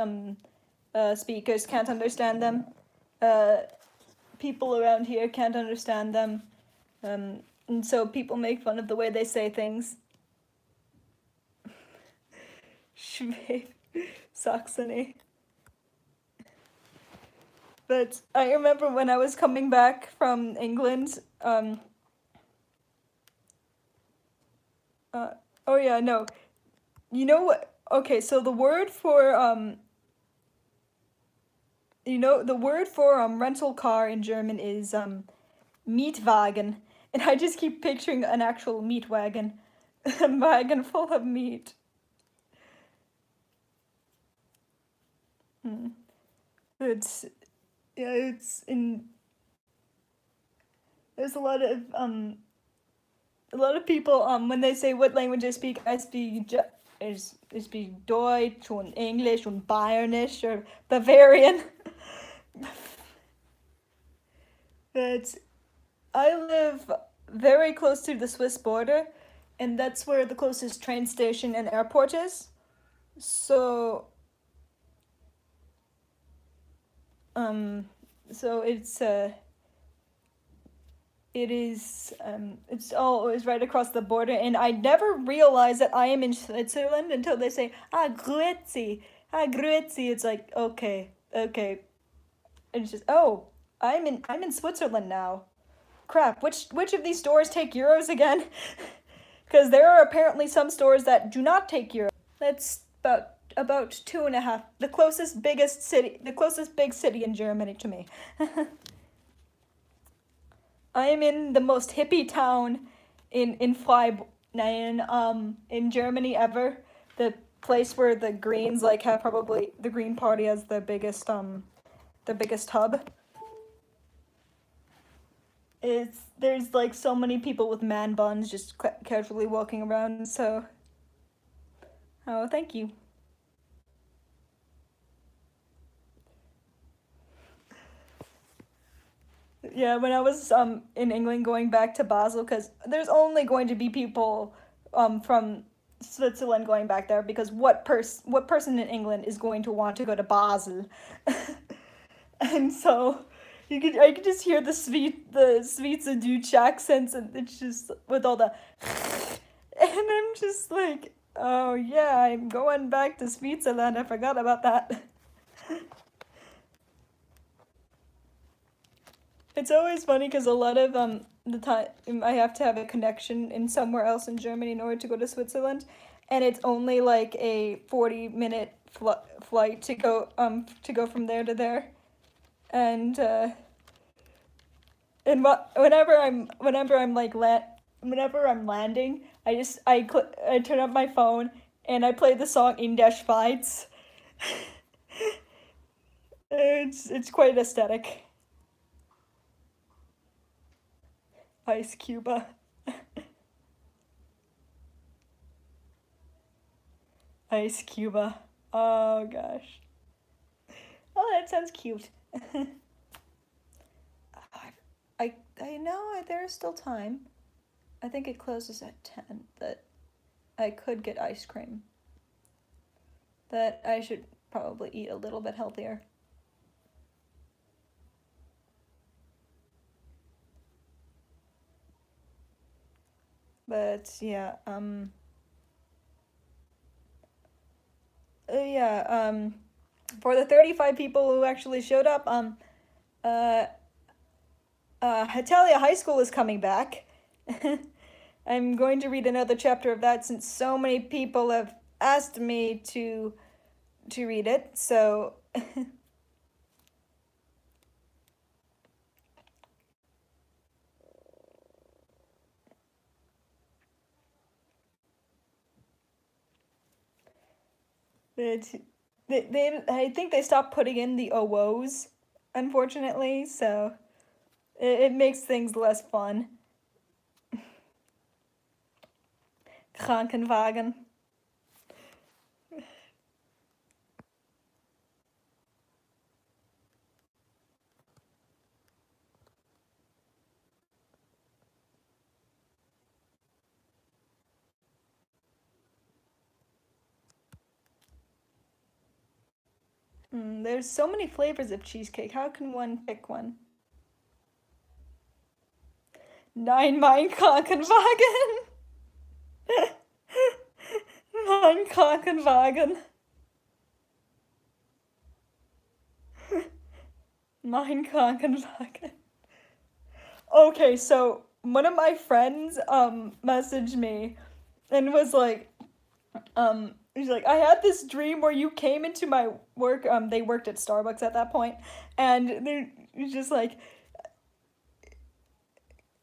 Speaker 1: speakers can't understand them. Uh, People around here can't understand them. And so people make fun of the way they say things. Schwab, Saxony. But I remember when I was coming back from England, oh yeah, no. You know what? Okay, so the word for the word for rental car in German is Mietwagen, and I just keep picturing an actual meat wagon, a wagon full of meat. Hmm. It's yeah, it's in. There's a lot of people when they say what language I speak, I speak Deutsch und English und Bayerisch or Bavarian. But I live very close to the Swiss border, and that's where the closest train station and airport is. So, um, so it's always right across the border, and I never realized that I am in Switzerland until they say, grüezi, grüezi. It's like, okay, okay. And it's just, oh, I'm in Switzerland now. Crap, which of these stores take euros again? Because there are apparently some stores that do not take euros. That's about two and a half. The closest big city in Germany to me. I am in the most hippie town in Freiburg, in Germany ever. The place where the Greens have probably the Green Party as the biggest hub. There's so many people with man buns just casually walking around. So, oh, thank you. Yeah, when I was in England going back to Basel, because there's only going to be people from Switzerland going back there, because what person in England is going to want to go to Basel? And so I could just hear the Schweizerdeutsch accents, and it's just with all the and I'm just like, oh yeah, I'm going back to Switzerland. I forgot about that. It's always funny because a lot of the time I have to have a connection in somewhere else in Germany in order to go to Switzerland, and it's only like a 40-minute flight to go from there to there, and whenever I'm landing, I turn up my phone and I play the song In der Schweiz. It's quite aesthetic. Ice Cuba. Ice Cuba. Oh gosh. Oh, that sounds cute. I know there's still time. I think it closes at 10. That I could get ice cream. that I should probably eat a little bit healthier. But yeah, yeah, for the 35 people who actually showed up, uh, Hatalia High School is coming back. I'm going to read another chapter of that since so many people have asked me to read it. So it, I think they stopped putting in the OOs, unfortunately. So it makes things less fun. Krankenwagen. There's so many flavors of cheesecake. How can one pick one? Nein, mein Krankenwagen. Mein Krankenwagen. Mein Krankenwagen. Okay, so one of my friends messaged me and was like, he's like, I had this dream where you came into my work. They worked at Starbucks at that point, and they're just like,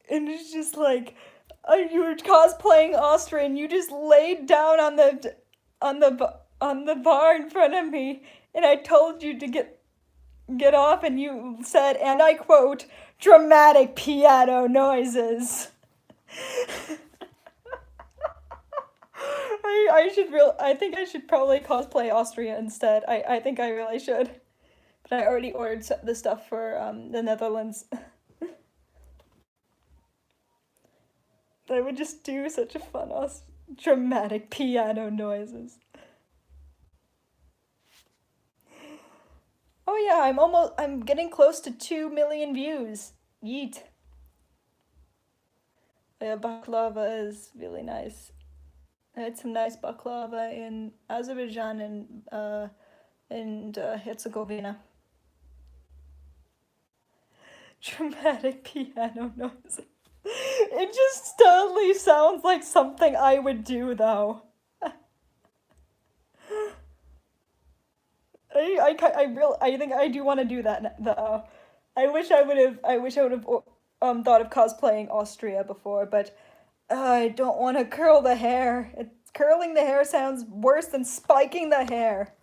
Speaker 1: and it's just like, you were cosplaying Austria, and you just laid down on the bar in front of me, and I told you to get off, and you said, and I quote, dramatic piano noises. I think I should probably cosplay Austria instead. I think I really should. But I already ordered the stuff for the Netherlands. I would just do such a fun dramatic piano noises. Oh yeah, I'm getting close to 2 million views. Yeet. Yeah, baklava is really nice. I had some nice baklava in Azerbaijan and Herzegovina. Dramatic piano noise. It just totally sounds like something I would do, though. I think I do want to do that though. I wish I would have thought of cosplaying Austria before, but I don't want to curl the hair. Curling the hair sounds worse than spiking the hair.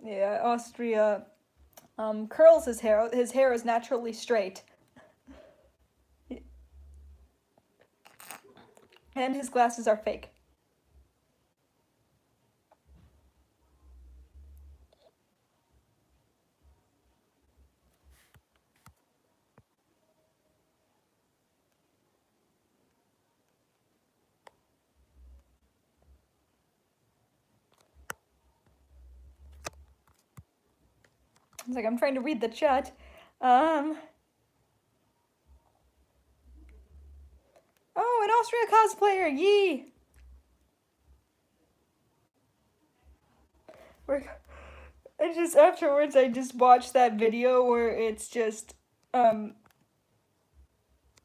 Speaker 1: Yeah, Austria curls his hair. His hair is naturally straight. And his glasses are fake. It's like I'm trying to read the chat. Oh, an Austria cosplayer, yee! I just afterwards I just watched that video where it's just where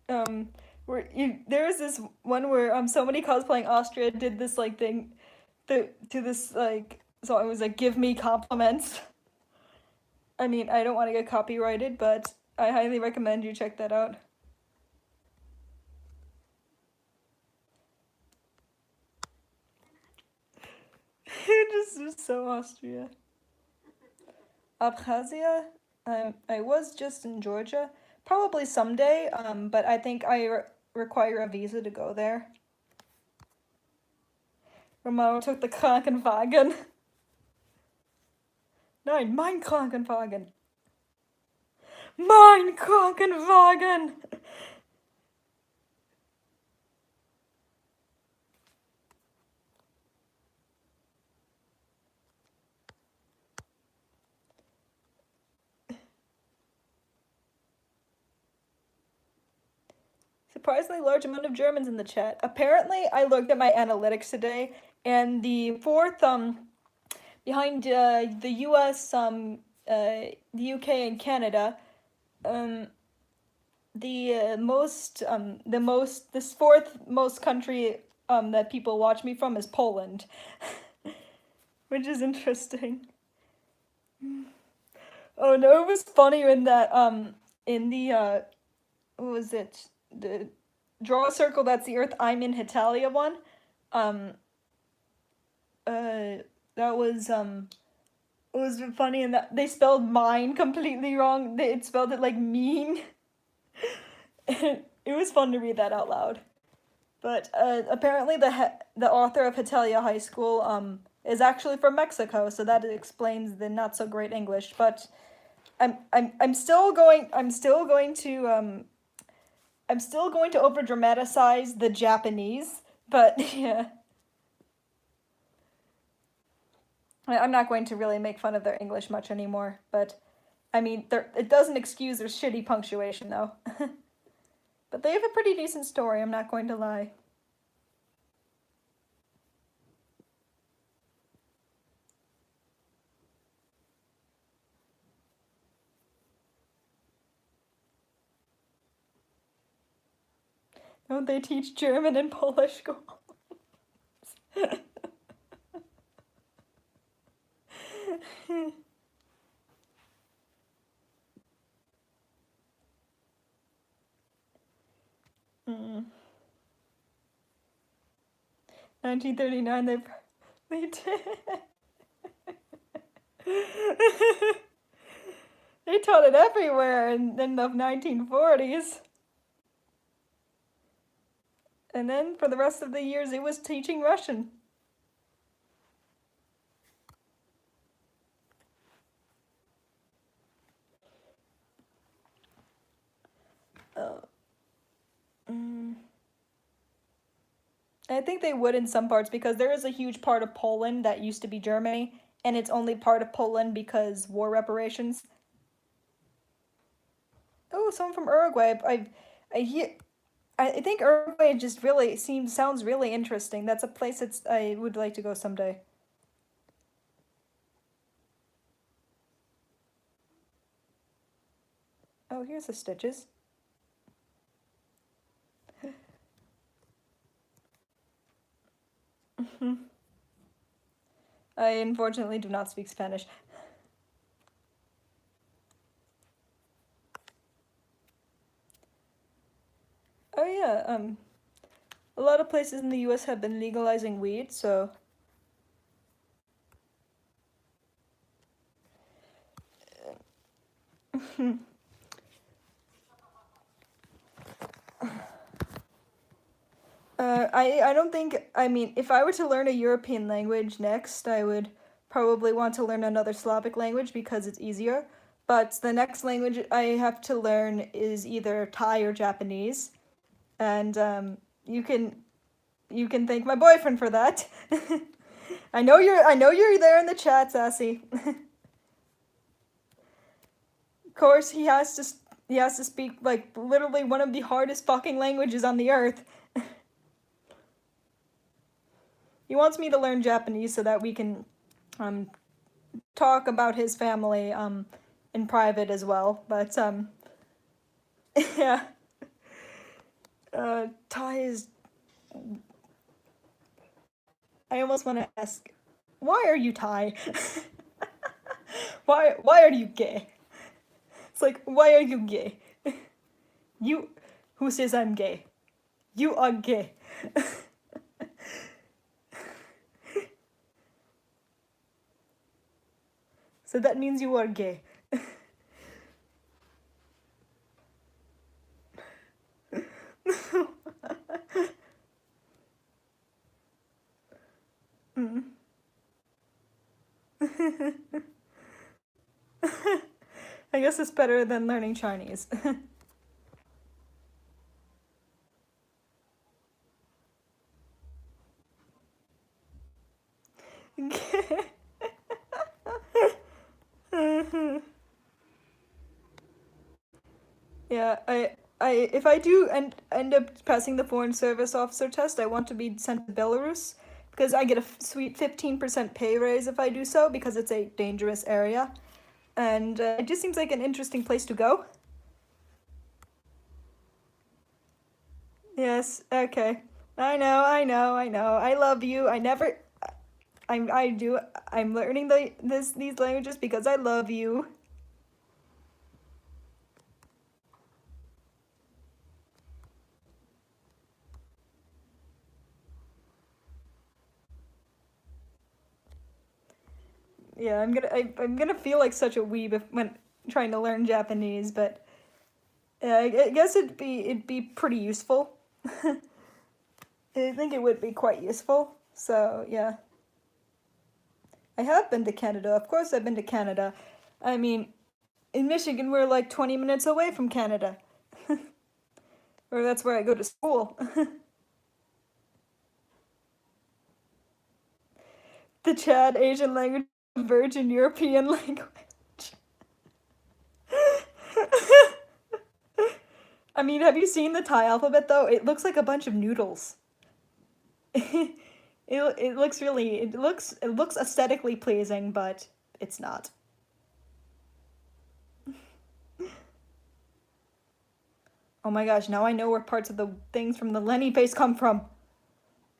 Speaker 1: there was this one where somebody cosplaying Austria did this like thing to this like so it was like give me compliments. I mean, I don't want to get copyrighted, but I highly recommend you check that out. It just is so Austria. Abkhazia? I was just in Georgia. Probably someday, but I think I require a visa to go there. Romano took the Krankenwagen. Nein, mein Krankenwagen. Mein Krankenwagen! Surprisingly large amount of Germans in the chat. Apparently, I looked at my analytics today, and the fourth behind the U.S., the U.K. and Canada, um, this fourth most country that people watch me from is Poland, which is interesting. Oh no, it was funny in that in the what was it, the draw a circle that's the Earth I'm in Hitalia one, um uh that was it was funny in that they spelled mine completely wrong. They it spelled it like mean. It was fun to read that out loud. But apparently the author of Hitalia High School is actually from Mexico, so that explains the not so great English. But I'm still going to over dramatize the Japanese. But yeah, I'm not going to really make fun of their English much anymore. But I mean, it doesn't excuse their shitty punctuation though. But they have a pretty decent story. I'm not going to lie. Don't they teach German in Polish schools? Mm. 1939, they did. They taught it everywhere in the 1940s. And then for the rest of the years, it was teaching Russian. Uh, mm. I think they would in some parts because there is a huge part of Poland that used to be Germany, and it's only part of Poland because war reparations. Oh, someone from Uruguay. I hear. I think Uruguay just really sounds really interesting. That's a place I would like to go someday. Oh, here's the stitches. I unfortunately do not speak Spanish. Oh yeah, a lot of places in the U.S. have been legalizing weed, so. I don't think, I mean, if I were to learn a European language next, I would probably want to learn another Slavic language because it's easier. But the next language I have to learn is either Thai or Japanese, and you can thank my boyfriend for that. I know you're there in the chat, Sassy. Of course, he has to speak like literally one of the hardest fucking languages on the earth. He wants me to learn Japanese so that we can um talk about his family in private as well. But yeah. Thai is, I almost want to ask, why are you Thai? Why are you gay? It's like, why are you gay? You, who says I'm gay? You are gay. So that means you are gay. I guess it's better than learning Chinese. Yeah, if I do end up passing the foreign service officer test, I want to be sent to Belarus because I get a sweet 15% pay raise if I do so because it's a dangerous area, and it just seems like an interesting place to go. Yes, okay. I know. I love you. I never. I do. I'm learning these languages because I love you. Yeah, I'm gonna feel like such a weeb when trying to learn Japanese, but I guess it'd be pretty useful. I think it would be quite useful. So yeah, I have been to Canada. Of course, I've been to Canada. I mean, in Michigan, we're like 20 minutes away from Canada, or that's where I go to school. The Chad Asian language, Virgin European language. I mean, have you seen the Thai alphabet though? It looks like a bunch of noodles. It looks really it looks aesthetically pleasing, but it's not. Oh my gosh, now I know where parts of the things from the Lenny face come from.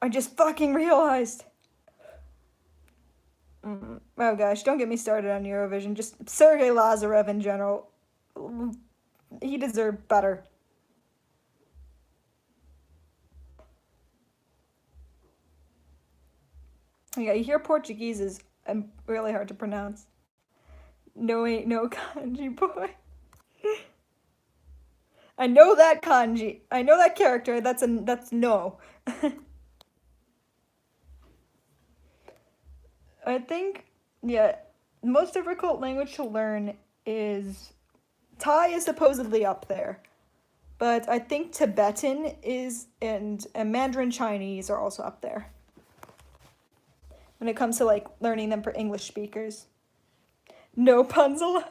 Speaker 1: I just fucking realized. Oh gosh, don't get me started on Eurovision. Just Sergei Lazarev in general. He deserved better. Yeah, you hear Portuguese is really hard to pronounce. No, ain't no kanji boy. I know that kanji. I know that character. That's no. I think yeah, most difficult language to learn is Thai is supposedly up there, but I think Tibetan is and Mandarin Chinese are also up there when it comes to like learning them for English speakers. No puns allowed.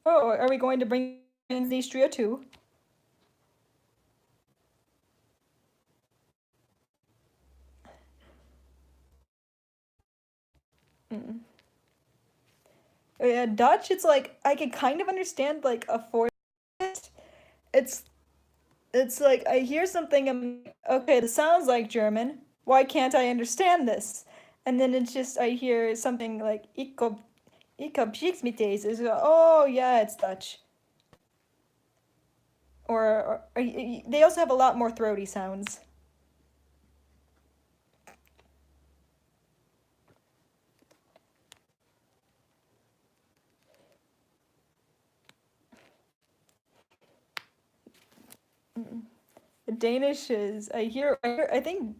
Speaker 1: Oh, are we going to bring in the Istria too? Mm. Yeah, Dutch. It's like I can kind of understand like a fourth. It's it's like I hear something. I'm like, okay. This sounds like German. Why can't I understand this? And then it's just I hear something like ik heb niks met deze. It's, oh yeah, it's Dutch. Or they also have a lot more throaty sounds. The Danish is I think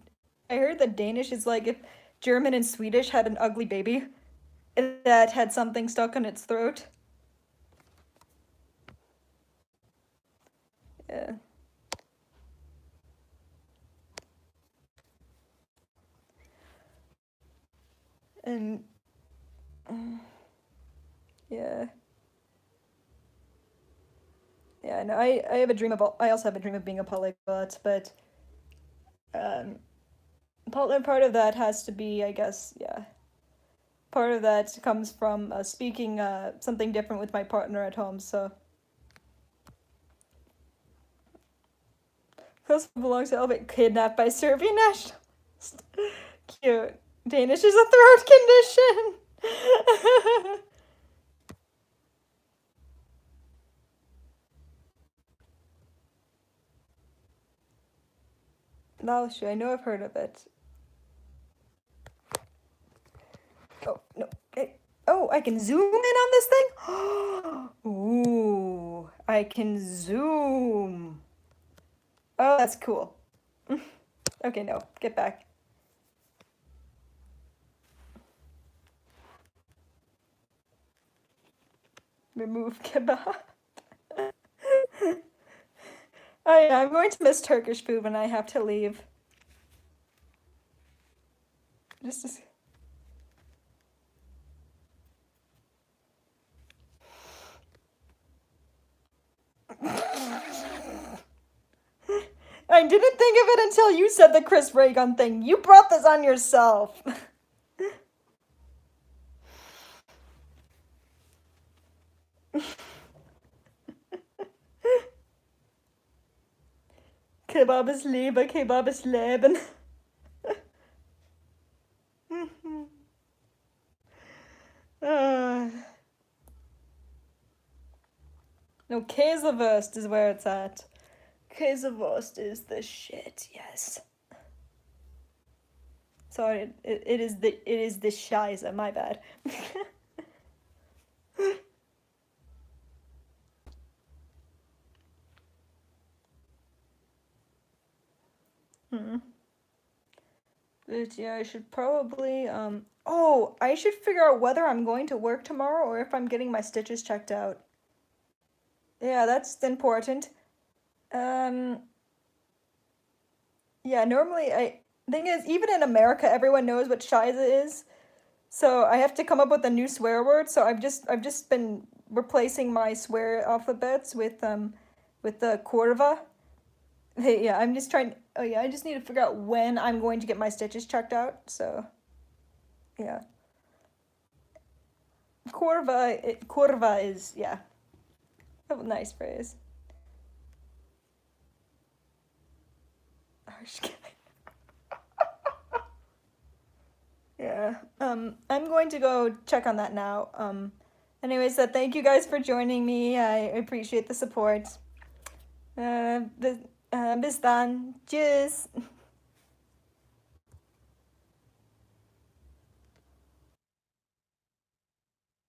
Speaker 1: I heard that Danish is like if German and Swedish had an ugly baby that had something stuck in its throat. Yeah. And yeah. Yeah, no, I have a dream of I also have a dream of being a polyglot, but um part of that has to be, I guess, yeah. Part of that comes from speaking something different with my partner at home, so This belongs to Elvic, kidnapped by Serbian nationalists. Cute. Danish is a throat condition. Laoshi, I know I've heard of it. Oh, no. Oh, I can zoom in on this thing? Ooh, I can zoom. Oh, that's cool. Okay, no, get back. Remove kebab. Oh yeah, I'm going to miss Turkish food when I have to leave. Just I didn't think of it until you said the Chris Ray Gun thing. You brought this on yourself. Kebab ist Liebe, Kebab ist Leben. uh, no, Käsewurst is where it's at. Käsewurst is the shit, yes. Sorry, it is the Scheiße, my bad. But yeah, I should probably oh, I should figure out whether I'm going to work tomorrow or if I'm getting my stitches checked out. Yeah, that's important. Yeah, normally thing is, even in America everyone knows what Scheiße is. So I have to come up with a new swear word. So I've just been replacing my swear alphabets with the Kurva. Hey, yeah, I'm just trying. Oh yeah, I just need to figure out when I'm going to get my stitches checked out. So yeah, Kurva is yeah, a nice phrase. Harsh kidding. Yeah. I'm going to go check on that now. Anyways, thank you guys for joining me. I appreciate the support. Bis dann. Tschüss.